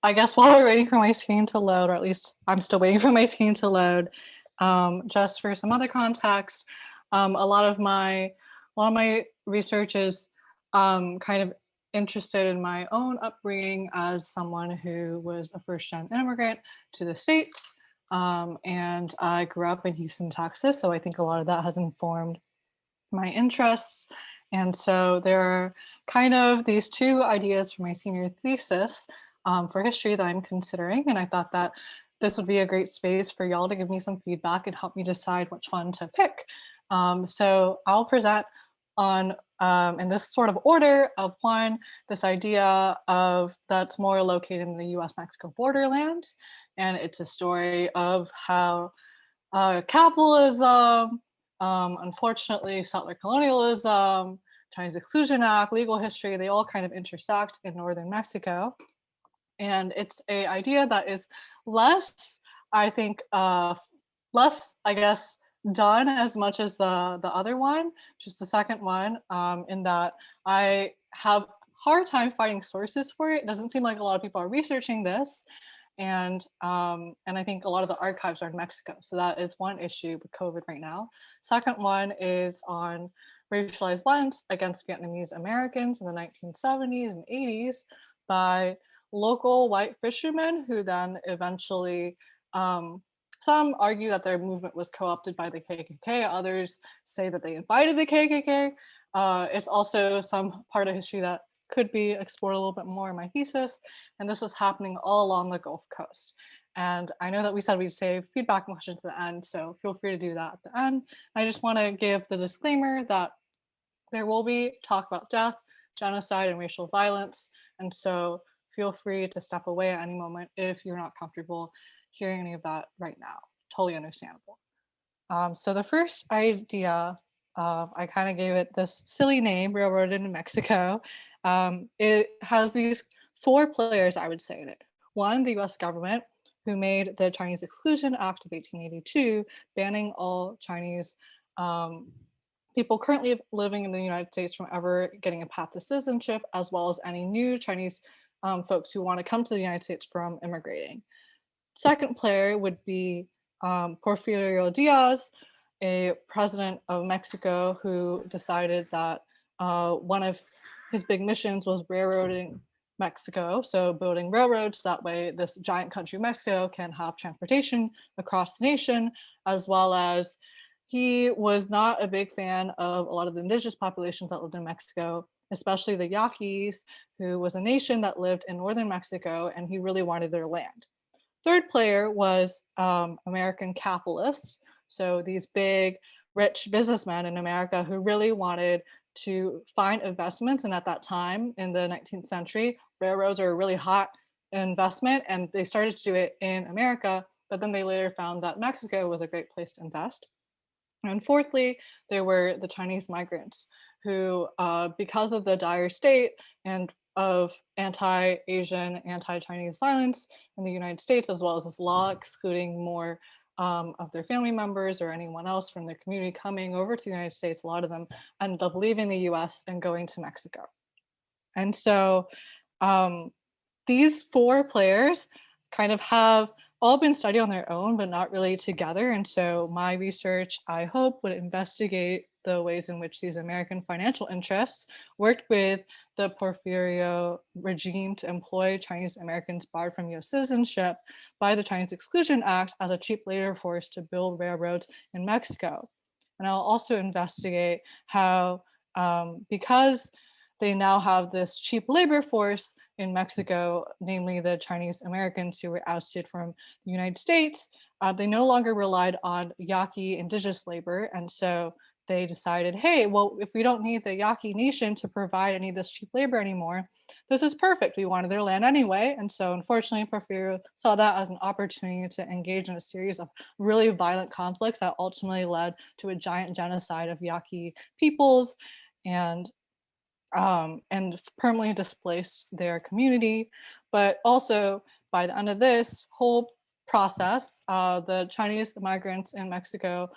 I guess while we're waiting for my screen to load, or at least I'm still waiting for my screen to load, just for some other context, a lot of my research is kind of interested in my own upbringing as someone who was a first-gen immigrant to the States. And I grew up in Houston, Texas, so I think a lot of that has informed my interests. And so there are kind of these two ideas for my senior thesis for history that I'm considering. And I thought that this would be a great space for y'all to give me some feedback and help me decide which one to pick. So I'll present on in this sort of order of one, this idea of that's more located in the US-Mexico borderlands. And it's a story of how capitalism, unfortunately, settler colonialism, Chinese Exclusion Act, legal history, they all kind of intersect in northern Mexico. And it's an idea that is less, I think, less, I guess, done as much as the other one, just the second one, in that I have hard time finding sources for it. It doesn't seem like a lot of people are researching this. And I think a lot of the archives are in Mexico. So that is one issue with COVID right now. Second one is on racialized violence against Vietnamese Americans in the 1970s and 80s by local white fishermen who then eventually, some argue that their movement was co-opted by the KKK. Others say that they invited the KKK. It's also some part of history that could be explored a little bit more in my thesis. And this was happening all along the Gulf Coast. And I know that we said we'd save feedback and questions to the end, so feel free to do that at the end. I just want to give the disclaimer that there will be talk about death, genocide, and racial violence. And so feel free to step away at any moment if you're not comfortable hearing any of that right now. Totally understandable. So the first idea, I kind of gave it this silly name, Railroaded in Mexico. It has these four players, I would say, in it. One, the US government, who made the Chinese Exclusion Act of 1882, banning all Chinese people currently living in the United States from ever getting a path to citizenship, as well as any new Chinese folks who want to come to the United States from immigrating. Second player would be Porfirio Diaz, a president of Mexico who decided that one of his big missions was railroading Mexico. So building railroads, that way this giant country Mexico can have transportation across the nation, as well as he was not a big fan of a lot of the indigenous populations that lived in Mexico, especially the Yaquis, who was a nation that lived in northern Mexico, and he really wanted their land. Third player was American capitalists. So these big, rich businessmen in America who really wanted to find investments. And at that time in the 19th century, railroads are a really hot investment, and they started to do it in America, but then they later found that Mexico was a great place to invest. And fourthly, there were the Chinese migrants who, because of the dire state and of anti-Asian, anti-Chinese violence in the United States, as well as this law excluding more of their family members or anyone else from their community coming over to the United States, a lot of them ended up leaving the US and going to Mexico. And so these four players kind of have all been studied on their own, but not really together. And so my research, I hope, would investigate the ways in which these American financial interests worked with the Porfirio regime to employ Chinese Americans barred from US citizenship by the Chinese Exclusion Act as a cheap labor force to build railroads in Mexico. And I'll also investigate how, because they now have this cheap labor force in Mexico, namely the Chinese Americans who were ousted from the United States, they no longer relied on Yaqui indigenous labor. And so they decided, hey, well, if we don't need the Yaqui nation to provide any of this cheap labor anymore, this is perfect. We wanted their land anyway. And so unfortunately, Porfirio saw that as an opportunity to engage in a series of really violent conflicts that ultimately led to a giant genocide of Yaqui peoples and permanently displaced their community. But also, by the end of this whole process, the Chinese migrants in Mexico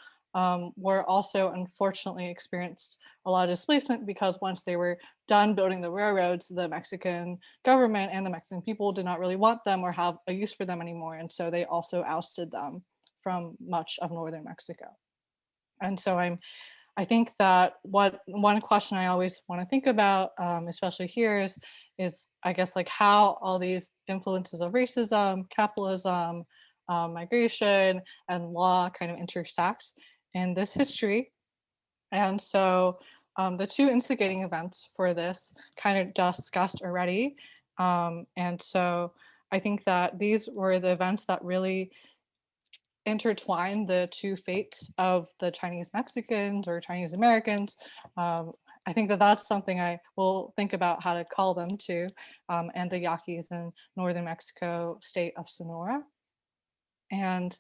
were also unfortunately experienced a lot of displacement, because once they were done building the railroads, the Mexican government and the Mexican people did not really want them or have a use for them anymore. And so they also ousted them from much of northern Mexico. And so I think that one question I always want to think about, especially here, is I guess like how all these influences of racism, capitalism, migration, and law kind of intersect in this history. And so the two instigating events for this kind of discussed already. And so I think that these were the events that really intertwine the two fates of the Chinese Mexicans or Chinese Americans. I think that that's something I will think about how to call them too, and the Yaquis in northern Mexico state of Sonora. And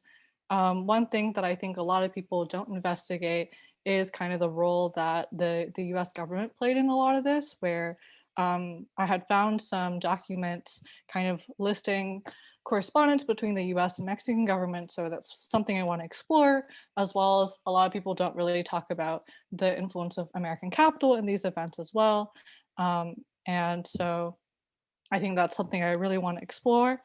one thing that I think a lot of people don't investigate is kind of the role that the US government played in a lot of this, where I had found some documents kind of listing correspondence between the US and Mexican government. So that's something I want to explore, as well as a lot of people don't really talk about the influence of American capital in these events as well. And so I think that's something I really want to explore.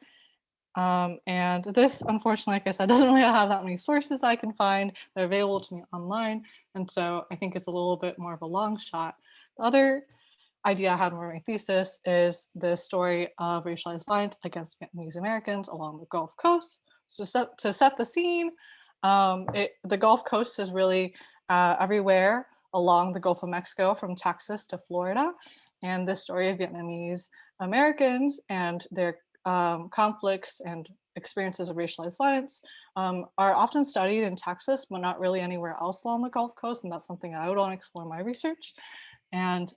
And this, unfortunately, like I said, doesn't really have that many sources I can find. They're available to me online. And so I think it's a little bit more of a long shot. The other idea I had for my thesis is the story of racialized violence against Vietnamese Americans along the Gulf Coast. So to set the scene, the Gulf Coast is really everywhere along the Gulf of Mexico, from Texas to Florida. And the story of Vietnamese Americans and their conflicts and experiences of racialized violence are often studied in Texas, but not really anywhere else along the Gulf Coast. And that's something I would want to explore in my research. And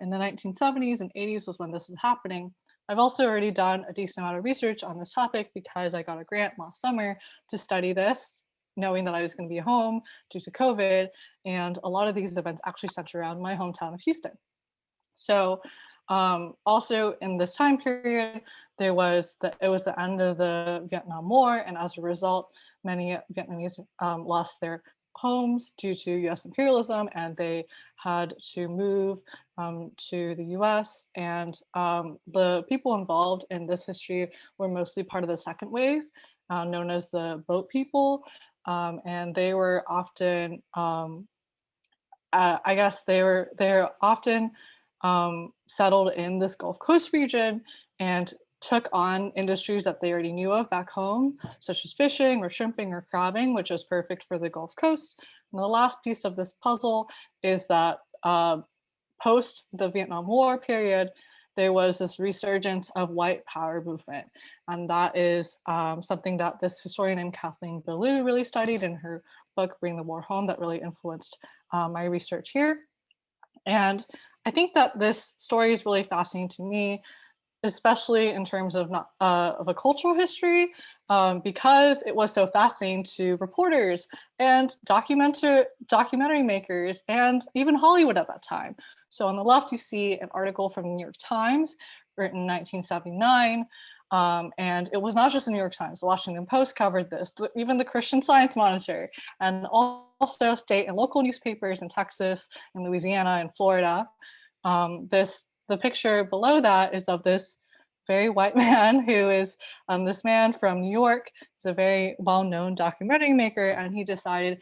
in the 1970s and 80s was when this was happening. I've also already done a decent amount of research on this topic because I got a grant last summer to study this, knowing that I was going to be home due to COVID. And a lot of these events actually center around my hometown of Houston. So also in this time period, it was the end of the Vietnam War, and as a result, many Vietnamese lost their homes due to US imperialism, and they had to move to the US. And the people involved in this history were mostly part of the second wave, known as the boat people. And they were often, I guess they're often settled in this Gulf Coast region and took on industries that they already knew of back home, such as fishing or shrimping or crabbing, which is perfect for the Gulf Coast. And the last piece of this puzzle is that post the Vietnam War period, there was this resurgence of white power movement. And that is something that this historian named Kathleen Belew really studied in her book, Bring the War Home, that really influenced my research here. And I think that this story is really fascinating to me, especially in terms of a cultural history, because it was so fascinating to reporters and documentary makers and even Hollywood at that time. So on the left, you see an article from the New York Times written in 1979. And it was not just the New York Times, the Washington Post covered this, even the Christian Science Monitor, and also state and local newspapers in Texas and Louisiana and Florida. The picture below that is of this very white man who is this man from New York. He's a very well-known documentary maker, and he decided,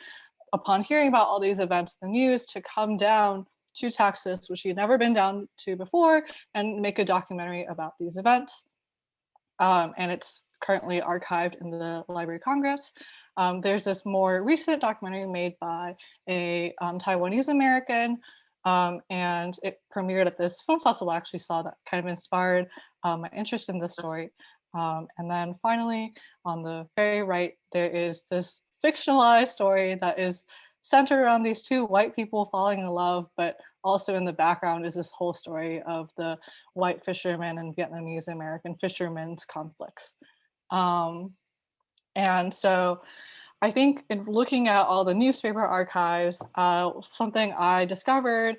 upon hearing about all these events in the news, to come down to Texas, which he had never been down to before, and make a documentary about these events. And it's currently archived in the Library of Congress. There's this more recent documentary made by a Taiwanese American, and it premiered at this film festival. I actually saw that, kind of inspired my interest in this story. And then finally, on the very right, there is this fictionalized story that is centered around these two white people falling in love, but also in the background is this whole story of the white fishermen and Vietnamese American fishermen's conflicts. And so I think in looking at all the newspaper archives, something I discovered,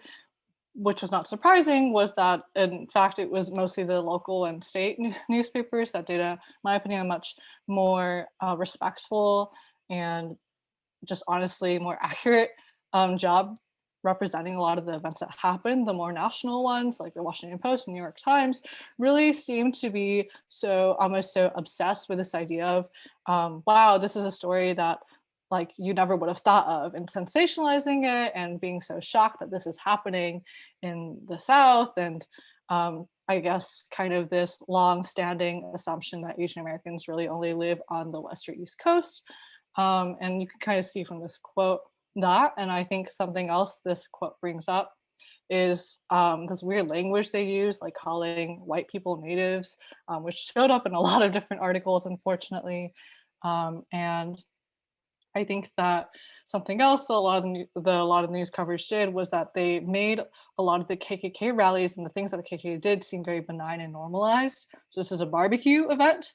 which was not surprising, was that in fact it was mostly the local and state newspapers that did, in my opinion, a much more respectful and just honestly more accurate job representing a lot of the events that happened. The more national ones, like the Washington Post and New York Times, really seem to be almost so obsessed with this idea of, wow, this is a story that like you never would have thought of, and sensationalizing it and being so shocked that this is happening in the South. And I guess kind of this long-standing assumption that Asian Americans really only live on the West or East Coast. And you can kind of see from this quote that, and I think something else this quote brings up is this weird language they use, like calling white people natives, which showed up in a lot of different articles, unfortunately. And I think that something else that a lot of the news coverage did was that they made a lot of the KKK rallies and the things that the KKK did seem very benign and normalized. So this is a barbecue event,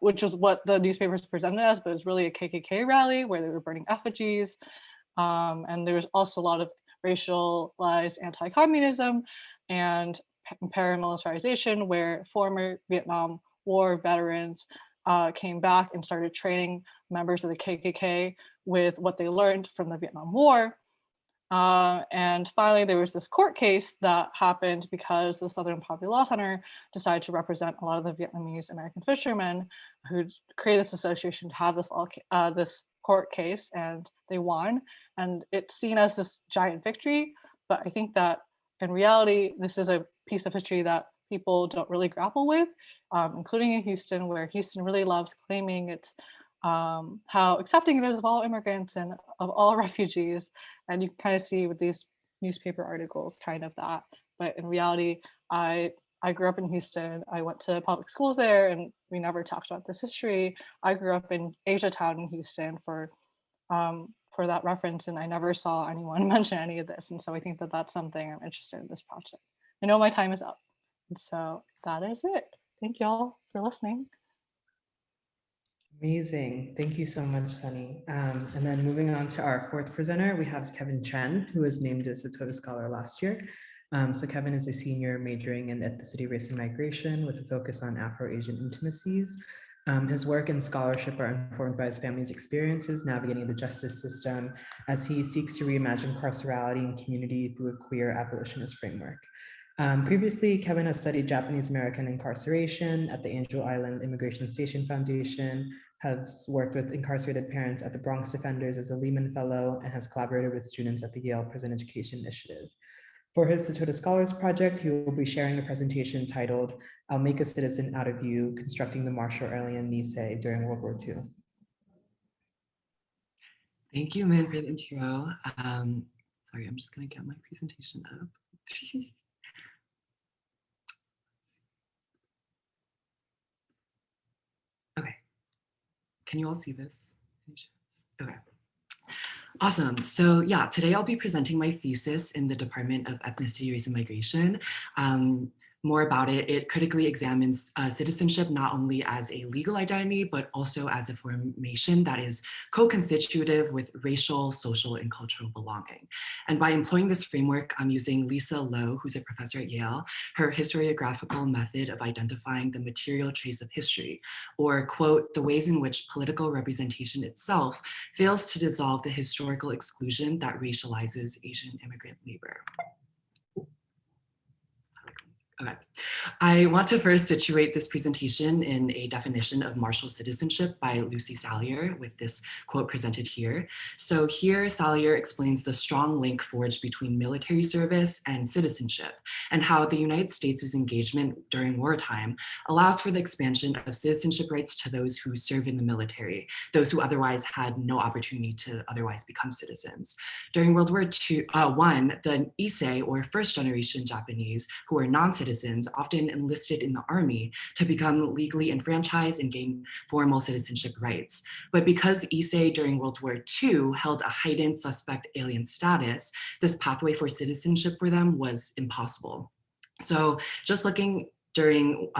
which is what the newspapers presented as, but it was really a KKK rally where they were burning effigies. And there was also a lot of racialized anti-communism and paramilitarization, where former Vietnam War veterans came back and started training members of the KKK with what they learned from the Vietnam War. And finally, there was this court case that happened because the Southern Poverty Law Center decided to represent a lot of the Vietnamese American fishermen who created this association to have this court case, and they won. And it's seen as this giant victory, but I think that in reality, this is a piece of history that people don't really grapple with, including in Houston, where Houston really loves claiming it's how accepting it is of all immigrants and of all refugees. And you can kind of see with these newspaper articles kind of that. But in reality, I grew up in Houston. I went to public schools there, and we never talked about this history. I grew up in Asiatown in Houston for that reference, and I never saw anyone mention any of this. And so I think that that's something I'm interested in this project. I know my time is up. And so that is it. Thank y'all for listening. Amazing. Thank you so much, Sunny. And then moving on to our fourth presenter, we have Kevin Chen, who was named a Satoda Scholar last year. So Kevin is a senior majoring in ethnicity, race, and migration with a focus on Afro-Asian intimacies. His work and scholarship are informed by his family's experiences navigating the justice system as he seeks to reimagine carcerality and community through a queer abolitionist framework. Previously, Kevin has studied Japanese American incarceration at the Angel Island Immigration Station Foundation, has worked with incarcerated parents at the Bronx Defenders as a Lehman Fellow, and has collaborated with students at the Yale Prison Education Initiative. For his Satoda Scholars project, he will be sharing a presentation titled, "I'll Make a Citizen Out of You, Constructing the Marshall Aryan Nisei During World War II." Thank you, Min, for the intro. Sorry, I'm just gonna get my presentation up. Okay, can you all see this? Okay. Awesome. So yeah, today I'll be presenting my thesis in the Department of Ethnicity, Race, and Migration. More about it, it critically examines citizenship not only as a legal identity, but also as a formation that is co-constitutive with racial, social, and cultural belonging. And by employing this framework, I'm using Lisa Lowe, who's a professor at Yale, her historiographical method of identifying the material trace of history, or quote, the ways in which political representation itself fails to dissolve the historical exclusion that racializes Asian immigrant labor. Okay, I want to first situate this presentation in a definition of martial citizenship by Lucy Salyer with this quote presented here. So here Salyer explains the strong link forged between military service and citizenship and how the United States' engagement during wartime allows for the expansion of citizenship rights to those who serve in the military, those who otherwise had no opportunity to otherwise become citizens. During World War I, the Issei, or first generation Japanese, who are non-citizens, often enlisted in the army to become legally enfranchised and gain formal citizenship rights. But because Issei during World War II held a heightened suspect alien status, this pathway for citizenship for them was impossible. So just looking during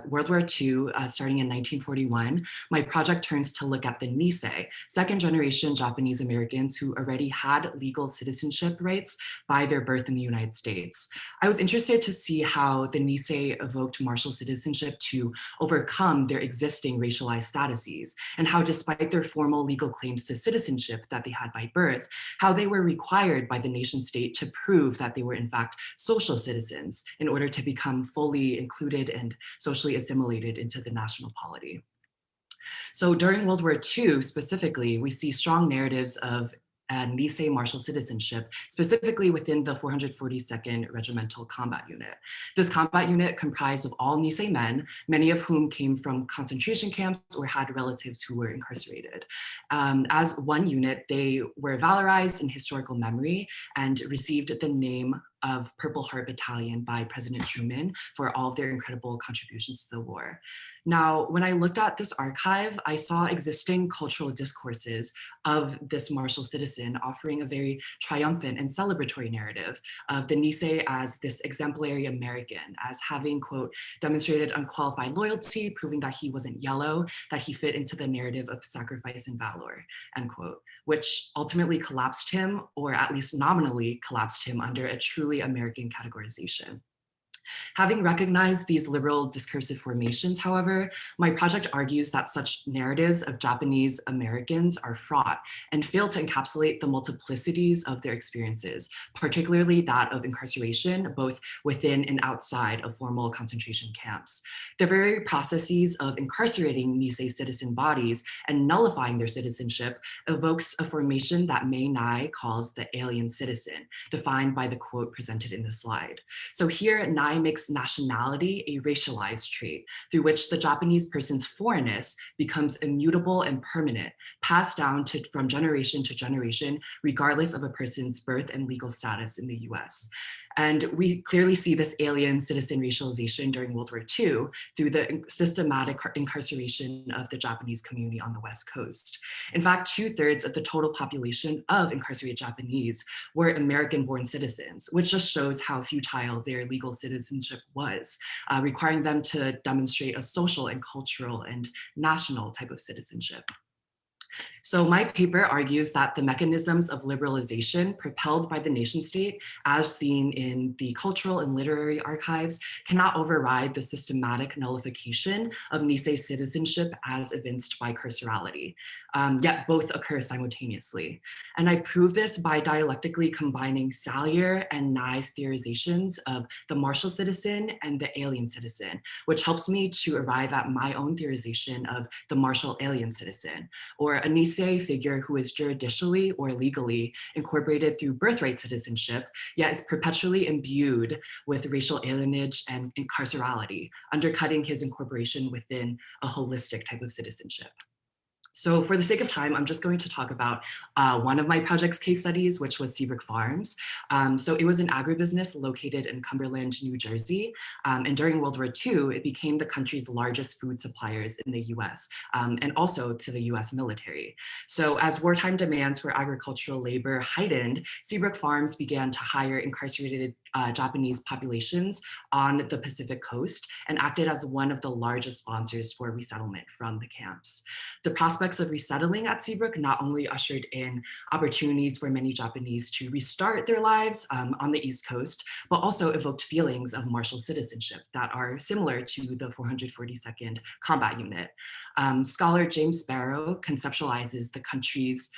World War II, starting in 1941, my project turns to look at the Nisei, second generation Japanese Americans who already had legal citizenship rights by their birth in the United States. I was interested to see how the Nisei evoked martial citizenship to overcome their existing racialized statuses, and how despite their formal legal claims to citizenship that they had by birth, how they were required by the nation state to prove that they were in fact social citizens in order to become fully included and socially assimilated into the national polity. So during World War II specifically, we see strong narratives of Nisei martial citizenship, specifically within the 442nd Regimental Combat Unit. This combat unit comprised of all Nisei men, many of whom came from concentration camps or had relatives who were incarcerated. As one unit, they were valorized in historical memory and received the name of Purple Heart Battalion by President Truman for all of their incredible contributions to the war. Now, when I looked at this archive, I saw existing cultural discourses of this martial citizen offering a very triumphant and celebratory narrative of the Nisei as this exemplary American, as having, quote, demonstrated unqualified loyalty, proving that he wasn't yellow, that he fit into the narrative of sacrifice and valor, end quote, which ultimately collapsed him, or at least nominally collapsed him under a truly American categorization. Having recognized these liberal discursive formations, however, my project argues that such narratives of Japanese Americans are fraught and fail to encapsulate the multiplicities of their experiences, particularly that of incarceration, both within and outside of formal concentration camps. The very processes of incarcerating Nisei citizen bodies and nullifying their citizenship evokes a formation that May Nai calls the alien citizen, defined by the quote presented in the slide. So here, Nai makes nationality a racialized trait through which the Japanese person's foreignness becomes immutable and permanent, passed down from generation to generation, regardless of a person's birth and legal status in the US. And we clearly see this alien citizen racialization during World War II through the systematic incarceration of the Japanese community on the West Coast. In fact, 2/3 of the total population of incarcerated Japanese were American-born citizens, which just shows how futile their legal citizenship was, requiring them to demonstrate a social and cultural and national type of citizenship. So my paper argues that the mechanisms of liberalization propelled by the nation state, as seen in the cultural and literary archives, cannot override the systematic nullification of Nisei citizenship as evinced by carcerality, yet both occur simultaneously. And I prove this by dialectically combining Salyer and Nye's theorizations of the martial citizen and the alien citizen, which helps me to arrive at my own theorization of the martial alien citizen, or a Nisei figure who is juridicially or legally incorporated through birthright citizenship, yet is perpetually imbued with racial alienage and incarcerality, undercutting his incorporation within a holistic type of citizenship. So for the sake of time, I'm just going to talk about one of my project's case studies, which was Seabrook Farms. So it was an agribusiness located in Cumberland, New Jersey. And during World War II, it became the country's largest food suppliers in the US, and also to the US military. So as wartime demands for agricultural labor heightened, Seabrook Farms began to hire incarcerated Japanese populations on the Pacific coast and acted as one of the largest sponsors for resettlement from the camps. The prospects of resettling at Seabrook not only ushered in opportunities for many Japanese to restart their lives on the East Coast, but also evoked feelings of martial citizenship that are similar to the 442nd Combat Unit. Scholar James Sparrow conceptualizes the country's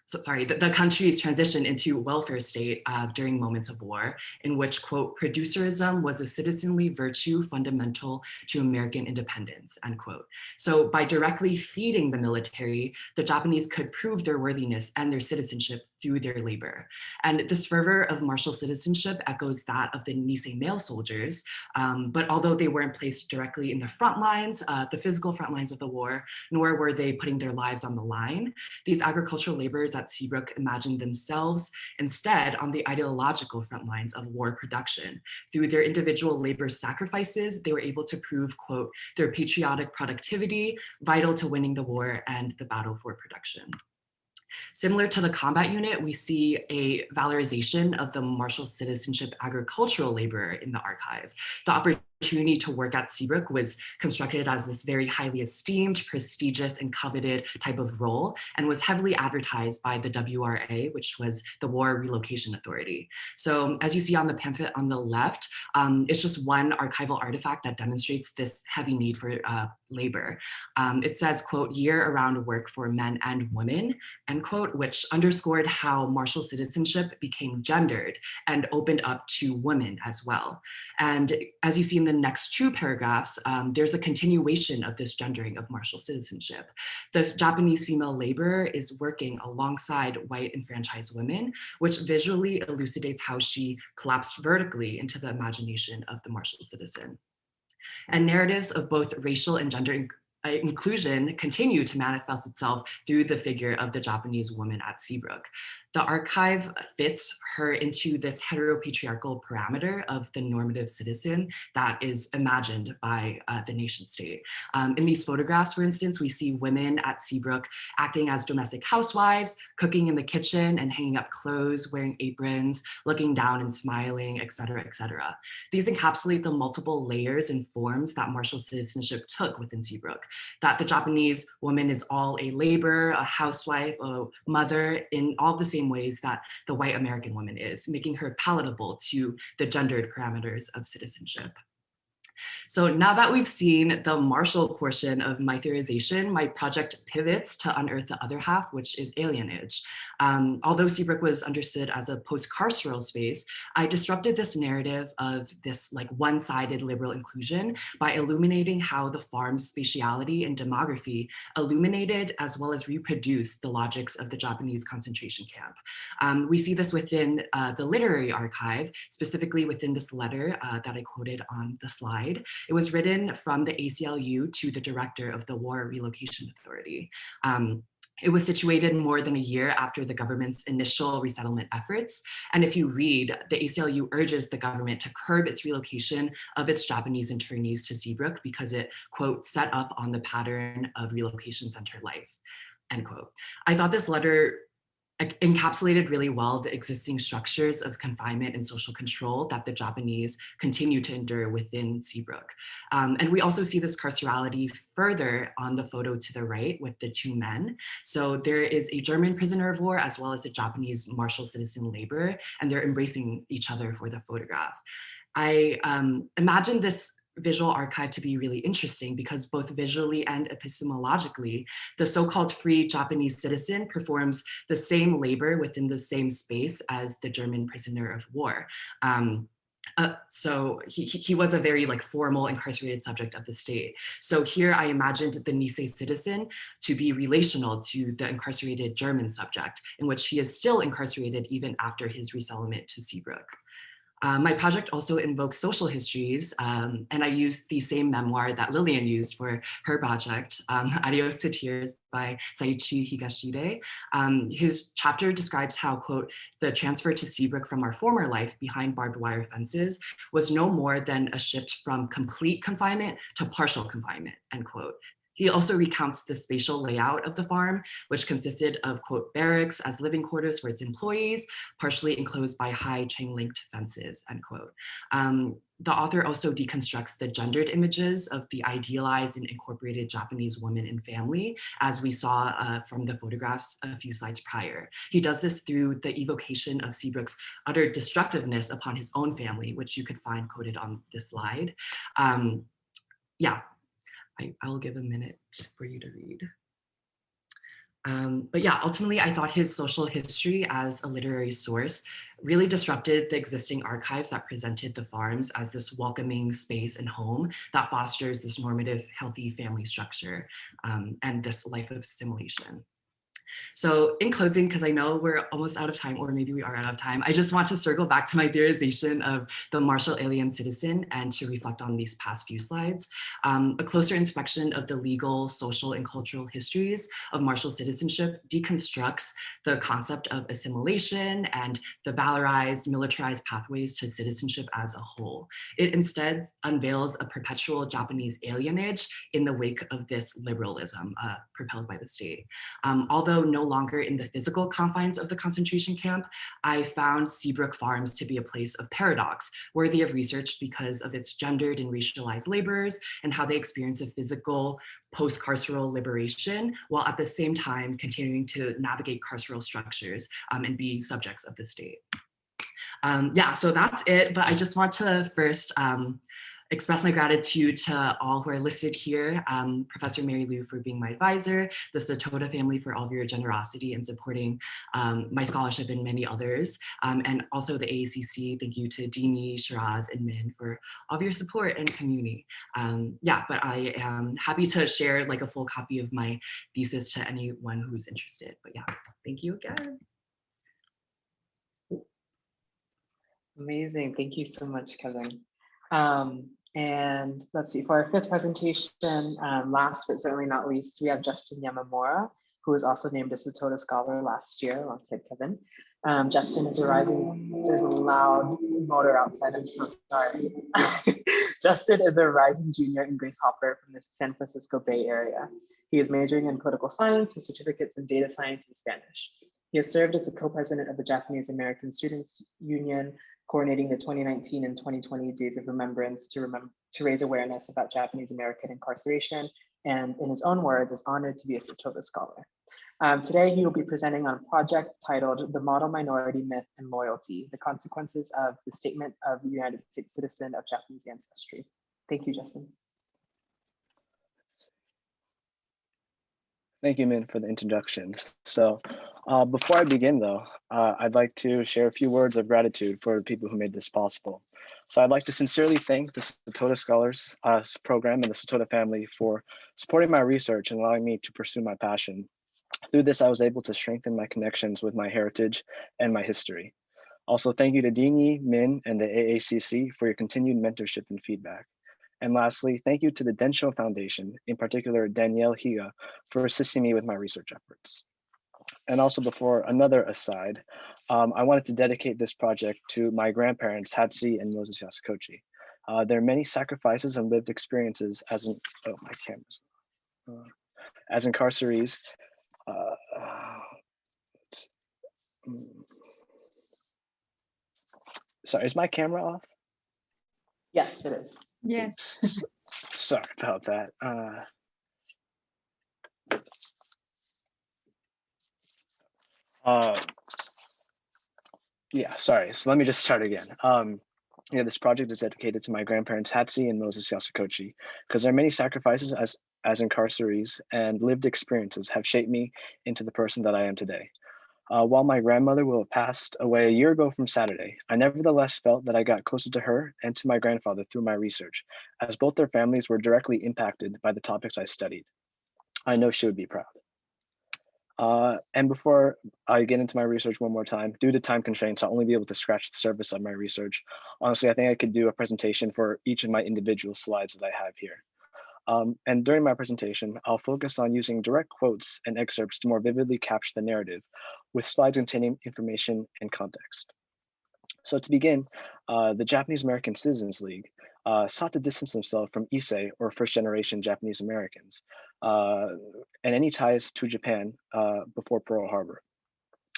the country's transition into welfare state during moments of war, in which, quote, producerism was a citizenly virtue fundamental to American independence, end quote. So by directly feeding the military, the Japanese could prove their worthiness and their citizenship through their labor. And this fervor of martial citizenship echoes that of the Nisei male soldiers, but although they weren't placed directly in the front lines, the physical front lines of the war, nor were they putting their lives on the line, these agricultural laborers at Seabrook imagined themselves instead on the ideological front lines of war production. Through their individual labor sacrifices, they were able to prove, quote, their patriotic productivity, vital to winning the war and the battle for production. Similar to the combat unit, we see a valorization of the martial citizenship agricultural laborer in the archive. The opportunity to work at Seabrook was constructed as this very highly esteemed, prestigious, and coveted type of role, and was heavily advertised by the WRA, which was the War Relocation Authority. So as you see on the pamphlet on the left, it's just one archival artifact that demonstrates this heavy need for labor. It says, quote, year-round work for men and women, end quote, which underscored how martial citizenship became gendered and opened up to women as well. And as you see in the next two paragraphs, there's a continuation of this gendering of martial citizenship. The Japanese female laborer is working alongside white enfranchised women, which visually elucidates how she collapsed vertically into the imagination of the martial citizen. And narratives of both racial and gender inclusion continue to manifest itself through the figure of the Japanese woman at Seabrook. The archive fits her into this heteropatriarchal parameter of the normative citizen that is imagined by the nation state. In these photographs, for instance, we see women at Seabrook acting as domestic housewives, cooking in the kitchen and hanging up clothes, wearing aprons, looking down and smiling, et cetera, et cetera. These encapsulate the multiple layers and forms that martial citizenship took within Seabrook, that the Japanese woman is all a laborer, a housewife, a mother, in all the same ways that the white American woman is, making her palatable to the gendered parameters of citizenship. So now that we've seen the martial portion of my theorization, my project pivots to unearth the other half, which is alienage. Although Seabrook was understood as a post-carceral space, I disrupted this narrative of this like one-sided liberal inclusion by illuminating how the farm's spatiality and demography illuminated as well as reproduced the logics of the Japanese concentration camp. We see this within the literary archive, specifically within this letter that I quoted on the slide. It was written from the ACLU to the director of the War Relocation Authority. It was situated more than a year after the government's initial resettlement efforts. And if you read, the ACLU urges the government to curb its relocation of its Japanese internees to Seabrook because it, quote, set up on the pattern of relocation center life, end quote. I thought this letter encapsulated really well the existing structures of confinement and social control that the Japanese continue to endure within Seabrook. And we also see this carcerality further on the photo to the right with the two men. So there is a German prisoner of war as well as a Japanese martial citizen laborer, and they're embracing each other for the photograph. I imagine this visual archive to be really interesting because both visually and epistemologically, the so-called free Japanese citizen performs the same labor within the same space as the German prisoner of war. So he was a very formal incarcerated subject of the state. So here I imagined the Nisei citizen to be relational to the incarcerated German subject, in which he is still incarcerated even after his resettlement to Seabrook. My project also invokes social histories, and I used the same memoir that Lillian used for her project, Adios to Tears by Saichi Higashide. His chapter describes how, quote, the transfer to Seabrook from our former life behind barbed wire fences was no more than a shift from complete confinement to partial confinement, end quote. He also recounts the spatial layout of the farm, which consisted of, quote, barracks as living quarters for its employees, partially enclosed by high chain-linked fences, end quote. The author also deconstructs the gendered images of the idealized and incorporated Japanese woman and family, as we saw from the photographs a few slides prior. He does this through the evocation of Seabrook's utter destructiveness upon his own family, which you could find quoted on this slide. Yeah. I'll give a minute for you to read. But yeah, ultimately, I thought his social history as a literary source really disrupted the existing archives that presented the farms as this welcoming space and home that fosters this normative, healthy family structure and this life of assimilation. So in closing, because I know we're almost out of time, or maybe we are out of time, I just want to circle back to my theorization of the martial alien citizen and to reflect on these past few slides. A closer inspection of the legal, social, and cultural histories of martial citizenship deconstructs the concept of assimilation and the valorized, militarized pathways to citizenship as a whole. It instead unveils a perpetual Japanese alienage in the wake of this liberalism propelled by the state. Although no longer in the physical confines of the concentration camp, I found Seabrook Farms to be a place of paradox, worthy of research because of its gendered and racialized laborers and how they experience a physical post-carceral liberation, while at the same time continuing to navigate carceral structures and be subjects of the state. Yeah, so that's it, but I just want to first express my gratitude to all who are listed here, Professor Mary Lou for being my advisor, the Satoda family for all of your generosity and supporting my scholarship and many others, and also the AACC. Thank you to Dini, Shiraz, and Min for all of your support and community. Yeah, but I am happy to share a full copy of my thesis to anyone who's interested. But yeah, thank you again. Amazing. Thank you so much, Kevin. And let's see, for our fifth presentation, last but certainly not least, we have Justin Yamamura, who was also named a Satoda Scholar last year alongside Kevin. Justin is a rising, there's a loud motor outside, I'm so sorry. Justin is a rising junior in Grace Hopper from the San Francisco Bay Area. He is majoring in political science with certificates in data science and Spanish. He has served as the co-president of the Japanese American Students Union, coordinating the 2019 and 2020 Days of Remembrance to raise awareness about Japanese American incarceration, and in his own words, is honored to be a Satoda Scholar. Today, he will be presenting on a project titled The Model Minority Myth and Loyalty, the Consequences of the Statement of the United States Citizen of Japanese Ancestry. Thank you, Justin. Thank you, Min, for the introduction. So before I begin, though, I'd like to share a few words of gratitude for the people who made this possible. So I'd like to sincerely thank the Satoda Scholars program and the Satoda family for supporting my research and allowing me to pursue my passion. Through this, I was able to strengthen my connections with my heritage and my history. Also, thank you to Dini, Min, and the AACC for your continued mentorship and feedback. And lastly, thank you to the Densho Foundation, in particular Danielle Higa, for assisting me with my research efforts. And also, before another aside, I wanted to dedicate this project to my grandparents, Hatsi and Moses Yasukochi. Their many sacrifices and lived experiences as incarcerees Sorry, is my camera off? Yes, it is. Yes. Oops. Sorry about that. Yeah, sorry. So let me just start again. Yeah, this project is dedicated to my grandparents Hatsi and Moses Yasakochi, because their many sacrifices as incarcerees and lived experiences have shaped me into the person that I am today. While my grandmother will have passed away a year ago from Saturday, I nevertheless felt that I got closer to her and to my grandfather through my research, as both their families were directly impacted by the topics I studied. I know she would be proud. And before I get into my research one more time, due to time constraints, I'll only be able to scratch the surface of my research. Honestly, I think I could do a presentation for each of my individual slides that I have here. And during my presentation, I'll focus on using direct quotes and excerpts to more vividly capture the narrative, with slides containing information and context. So to begin, the Japanese American Citizens League sought to distance themselves from Issei, or first generation Japanese Americans, and any ties to Japan before Pearl Harbor.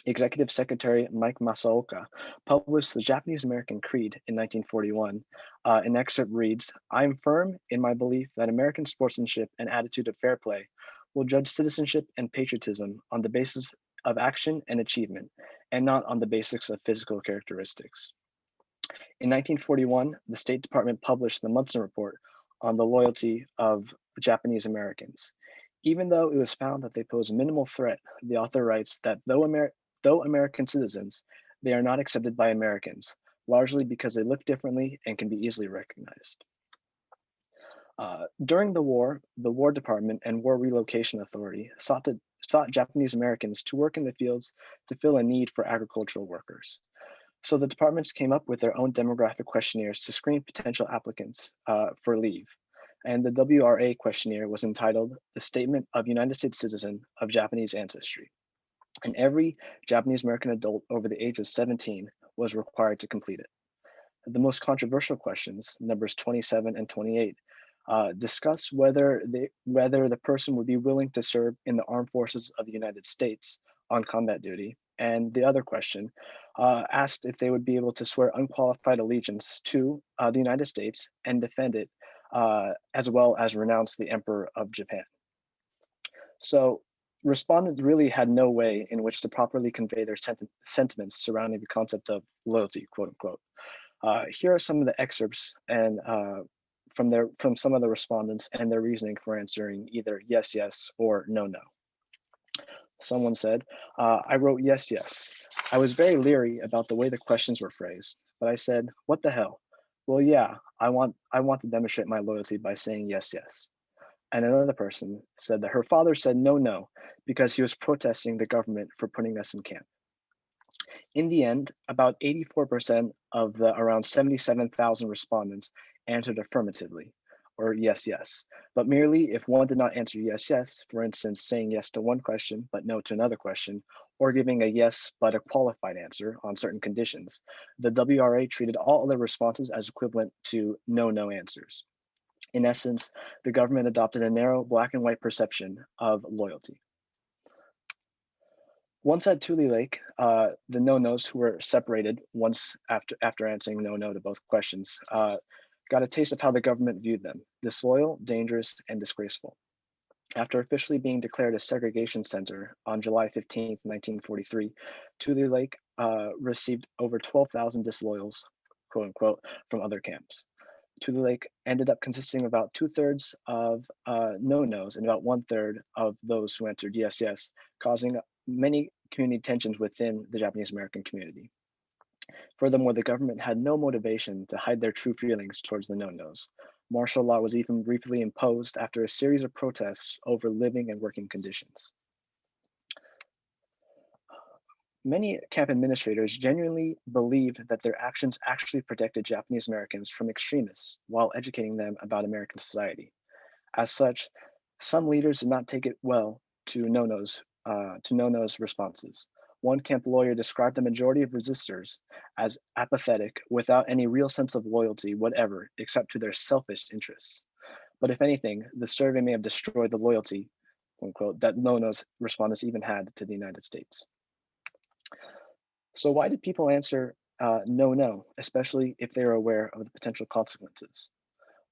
Executive Secretary Mike Masaoka published the Japanese American Creed in 1941. An excerpt reads, "I am firm in my belief that American sportsmanship and attitude of fair play will judge citizenship and patriotism on the basis of action and achievement, and not on the basis of physical characteristics." In 1941, the State Department published the Munson Report on the loyalty of Japanese Americans. Even though it was found that they pose minimal threat, the author writes that though American citizens, they are not accepted by Americans, largely because they look differently and can be easily recognized. During the War Department and War Relocation Authority sought Japanese Americans to work in the fields to fill a need for agricultural workers. So the departments came up with their own demographic questionnaires to screen potential applicants for leave. And the WRA questionnaire was entitled "The Statement of United States Citizen of Japanese Ancestry." And every Japanese American adult over the age of 17 was required to complete it. The most controversial questions, numbers 27 and 28, discuss whether the person would be willing to serve in the armed forces of the United States on combat duty. And the other question asked if they would be able to swear unqualified allegiance to the United States and defend it, as well as renounce the Emperor of Japan. So respondents really had no way in which to properly convey their sentiments surrounding the concept of loyalty, quote unquote. Here are some of the excerpts and from some of the respondents and their reasoning for answering either yes, yes, or no, no. Someone said, "I wrote yes, yes. I was very leery about the way the questions were phrased, but I said, what the hell? Well, yeah, I want to demonstrate my loyalty by saying yes, yes." And another person said that her father said no, no, because he was protesting the government for putting us in camp. In the end, about 84% of the around 77,000 respondents answered affirmatively, or yes, yes. But merely if one did not answer yes, yes, for instance, saying yes to one question, but no to another question, or giving a yes, but a qualified answer on certain conditions, the WRA treated all other responses as equivalent to no, no answers. In essence, the government adopted a narrow black and white perception of loyalty. Once at Tule Lake, the no-nos who were separated once after answering no-no to both questions got a taste of how the government viewed them: disloyal, dangerous, and disgraceful. After officially being declared a segregation center on July 15, 1943, Tule Lake received over 12,000 disloyals, quote unquote, from other camps. Tule Lake ended up consisting of about 2/3 of no-nos and about 1/3 of those who answered yes, yes, causing many community tensions within the Japanese American community. Furthermore, the government had no motivation to hide their true feelings towards the no-nos. Martial law was even briefly imposed after a series of protests over living and working conditions. Many camp administrators genuinely believed that their actions actually protected Japanese Americans from extremists while educating them about American society. As such, some leaders did not take it well to no-nos responses. One camp lawyer described the majority of resistors as apathetic, without any real sense of loyalty whatever, except to their selfish interests. But if anything, the survey may have destroyed the loyalty, quote unquote, that no-nos respondents even had to the United States. So why did people answer no, no, especially if they are aware of the potential consequences?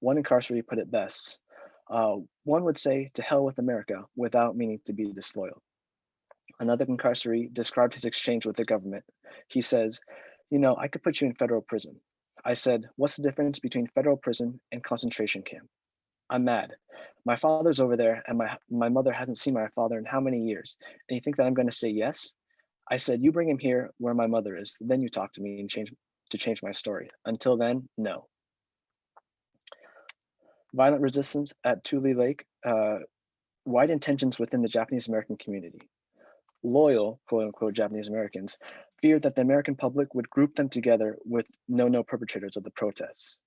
One incarceree put it best. One would say, to hell with America, without meaning to be disloyal. Another incarceree described his exchange with the government. He says, you know, I could put you in federal prison. I said, what's the difference between federal prison and concentration camp? I'm mad. My father's over there and my mother hasn't seen my father in how many years? And you think that I'm going to say yes? I said, you bring him here where my mother is, then you talk to me and change my story. Until then, no. Violent resistance at Tule Lake, wide intentions within the Japanese American community. Loyal, quote unquote, Japanese Americans feared that the American public would group them together with no perpetrators of the protests.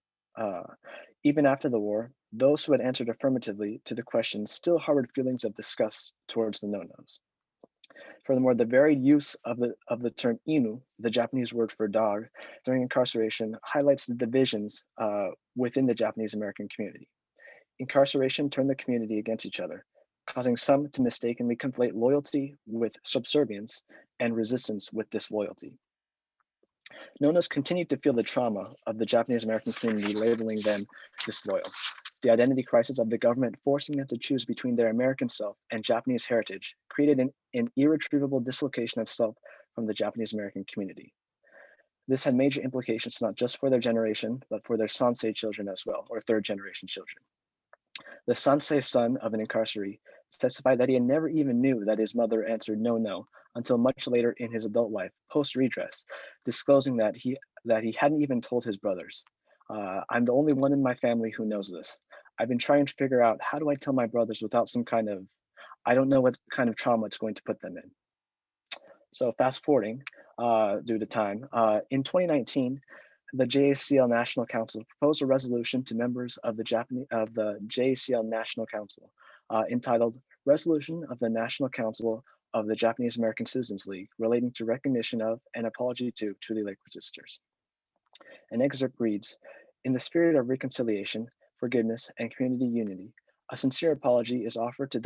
Even after the war, those who had answered affirmatively to the question still harbored feelings of disgust towards the no-nos. Furthermore, the varied use of the term inu, the Japanese word for dog, during incarceration highlights the divisions within the Japanese American community. Incarceration turned the community against each other, causing some to mistakenly conflate loyalty with subservience and resistance with disloyalty. Nonos continued to feel the trauma of the Japanese American community labeling them disloyal. The identity crisis of the government forcing them to choose between their American self and Japanese heritage created an irretrievable dislocation of self from the Japanese American community. This had major implications not just for their generation, but for their Sansei children as well, or third generation children. The Sansei son of an incarceree testified that he had never even knew that his mother answered no, no, until much later in his adult life, post-redress, disclosing that he hadn't even told his brothers. I'm the only one in my family who knows this. I've been trying to figure out, how do I tell my brothers without some kind of, I don't know what kind of trauma it's going to put them in. So fast forwarding due to time, in 2019, the JACL National Council proposed a resolution to members of the JACL National Council entitled Resolution of the National Council of the Japanese American Citizens League relating to recognition of and apology to Tule Lake resistors. An excerpt reads, in the spirit of reconciliation, forgiveness, and community unity, a sincere apology is offered to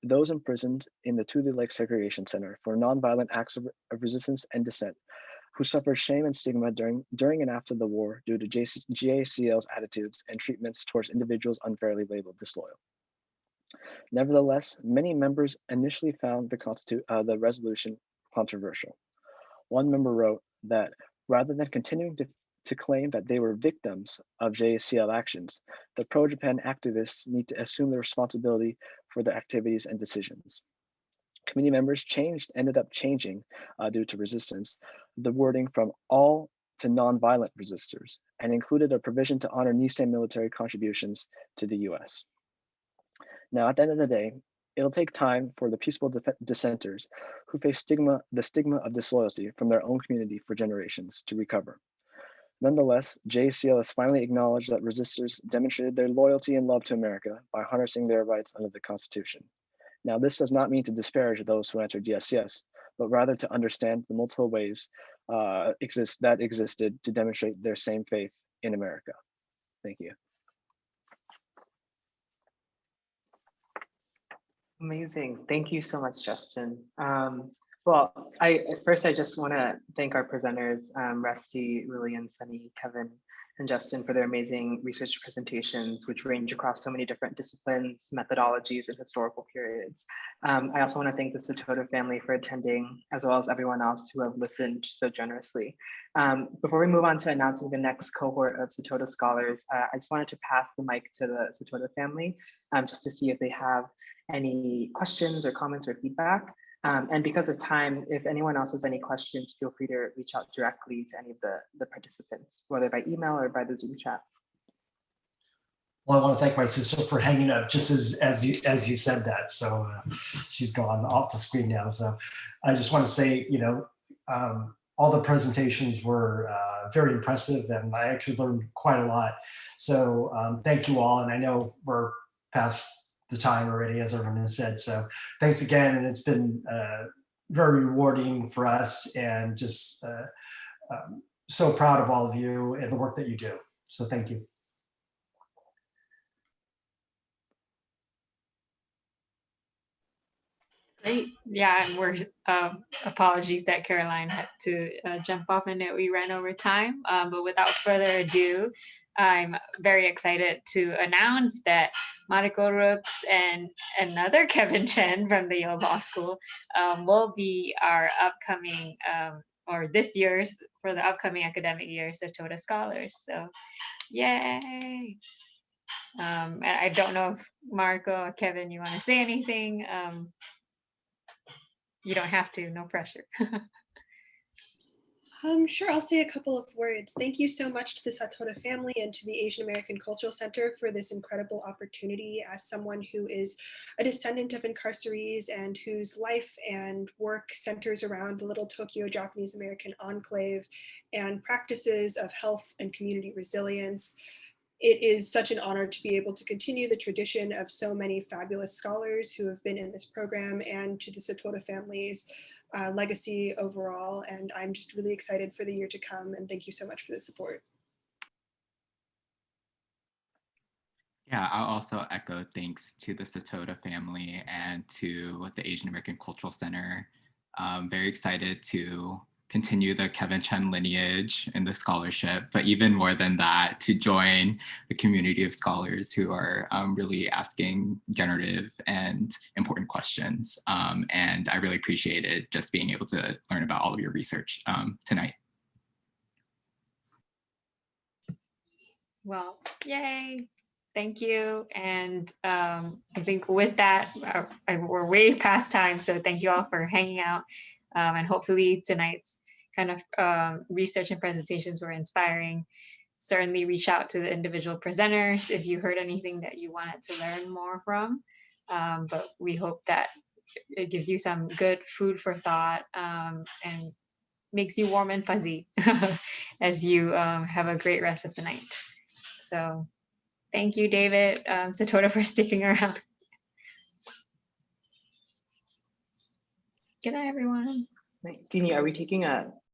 those imprisoned in the Tule Lake Segregation Center for nonviolent acts of resistance and dissent, who suffered shame and stigma during and after the war due to JACL's attitudes and treatments towards individuals unfairly labeled disloyal. Nevertheless, many members initially found the resolution controversial. One member wrote that rather than continuing to claim that they were victims of JACL actions, the pro-Japan activists need to assume the responsibility for their activities and decisions. Committee members ended up changing due to resistance, the wording from all to nonviolent resistors, and included a provision to honor Nisei military contributions to the US. Now, at the end of the day, it'll take time for the peaceful dissenters who face the stigma of disloyalty from their own community for generations to recover. Nonetheless, JACL has finally acknowledged that resistors demonstrated their loyalty and love to America by harnessing their rights under the Constitution. Now, this does not mean to disparage those who answered yes, yes, but rather to understand the multiple ways that existed to demonstrate their same faith in America. Thank you. Amazing. Thank you so much, Justin. Well, I just want to thank our presenters, Rusty, Lillian, Sunny, Kevin, and Justin for their amazing research presentations, which range across so many different disciplines, methodologies, and historical periods. I also want to thank the Satoda family for attending, as well as everyone else who have listened so generously. Before we move on to announcing the next cohort of Satoda Scholars, I just wanted to pass the mic to the Satoda family, just to see if they have any questions or comments or feedback. And because of time, if anyone else has any questions, feel free to reach out directly to any of the participants, whether by email or by the Zoom chat. Well, I want to thank my sister for hanging up just as you said that. So she's gone off the screen now. So I just want to say, all the presentations were very impressive, and I actually learned quite a lot. So thank you all. And I know we're past the time already, as everyone has said. So thanks again. And it's been very rewarding for us, and just so proud of all of you and the work that you do. So thank you. Great. Yeah, and we're apologies that Caroline had to jump off and that we ran over time. But without further ado, I'm very excited to announce that Mariko Rooks and another Kevin Chen from the Yale Law School will be our upcoming, or this year's, for the upcoming academic year, Satoda Scholars. So yay. And I don't know if Mariko or Kevin, you want to say anything? You don't have to, no pressure. Sure, I'll say a couple of words. Thank you so much to the Satoda family and to the Asian American Cultural Center for this incredible opportunity. As someone who is a descendant of incarcerees and whose life and work centers around the Little Tokyo Japanese American enclave and practices of health and community resilience, it is such an honor to be able to continue the tradition of so many fabulous scholars who have been in this program, and to the Satoda family's legacy overall. And I'm just really excited for the year to come. And thank you so much for the support. Yeah, I'll also echo thanks to the Satoda family and to the Asian American Cultural Center. Very excited to continue the Kevin Chen lineage in the scholarship, but even more than that, to join the community of scholars who are really asking generative and important questions. And I really appreciated just being able to learn about all of your research tonight. Well, yay. Thank you. And I think with that, we're way past time. So thank you all for hanging out. And hopefully tonight's kind of research and presentations were inspiring. Certainly reach out to the individual presenters if you heard anything that you wanted to learn more from. But we hope that it gives you some good food for thought and makes you warm and fuzzy as you have a great rest of the night. So thank you, David, Satoda, for sticking around. Good night, everyone. Dini, are we taking a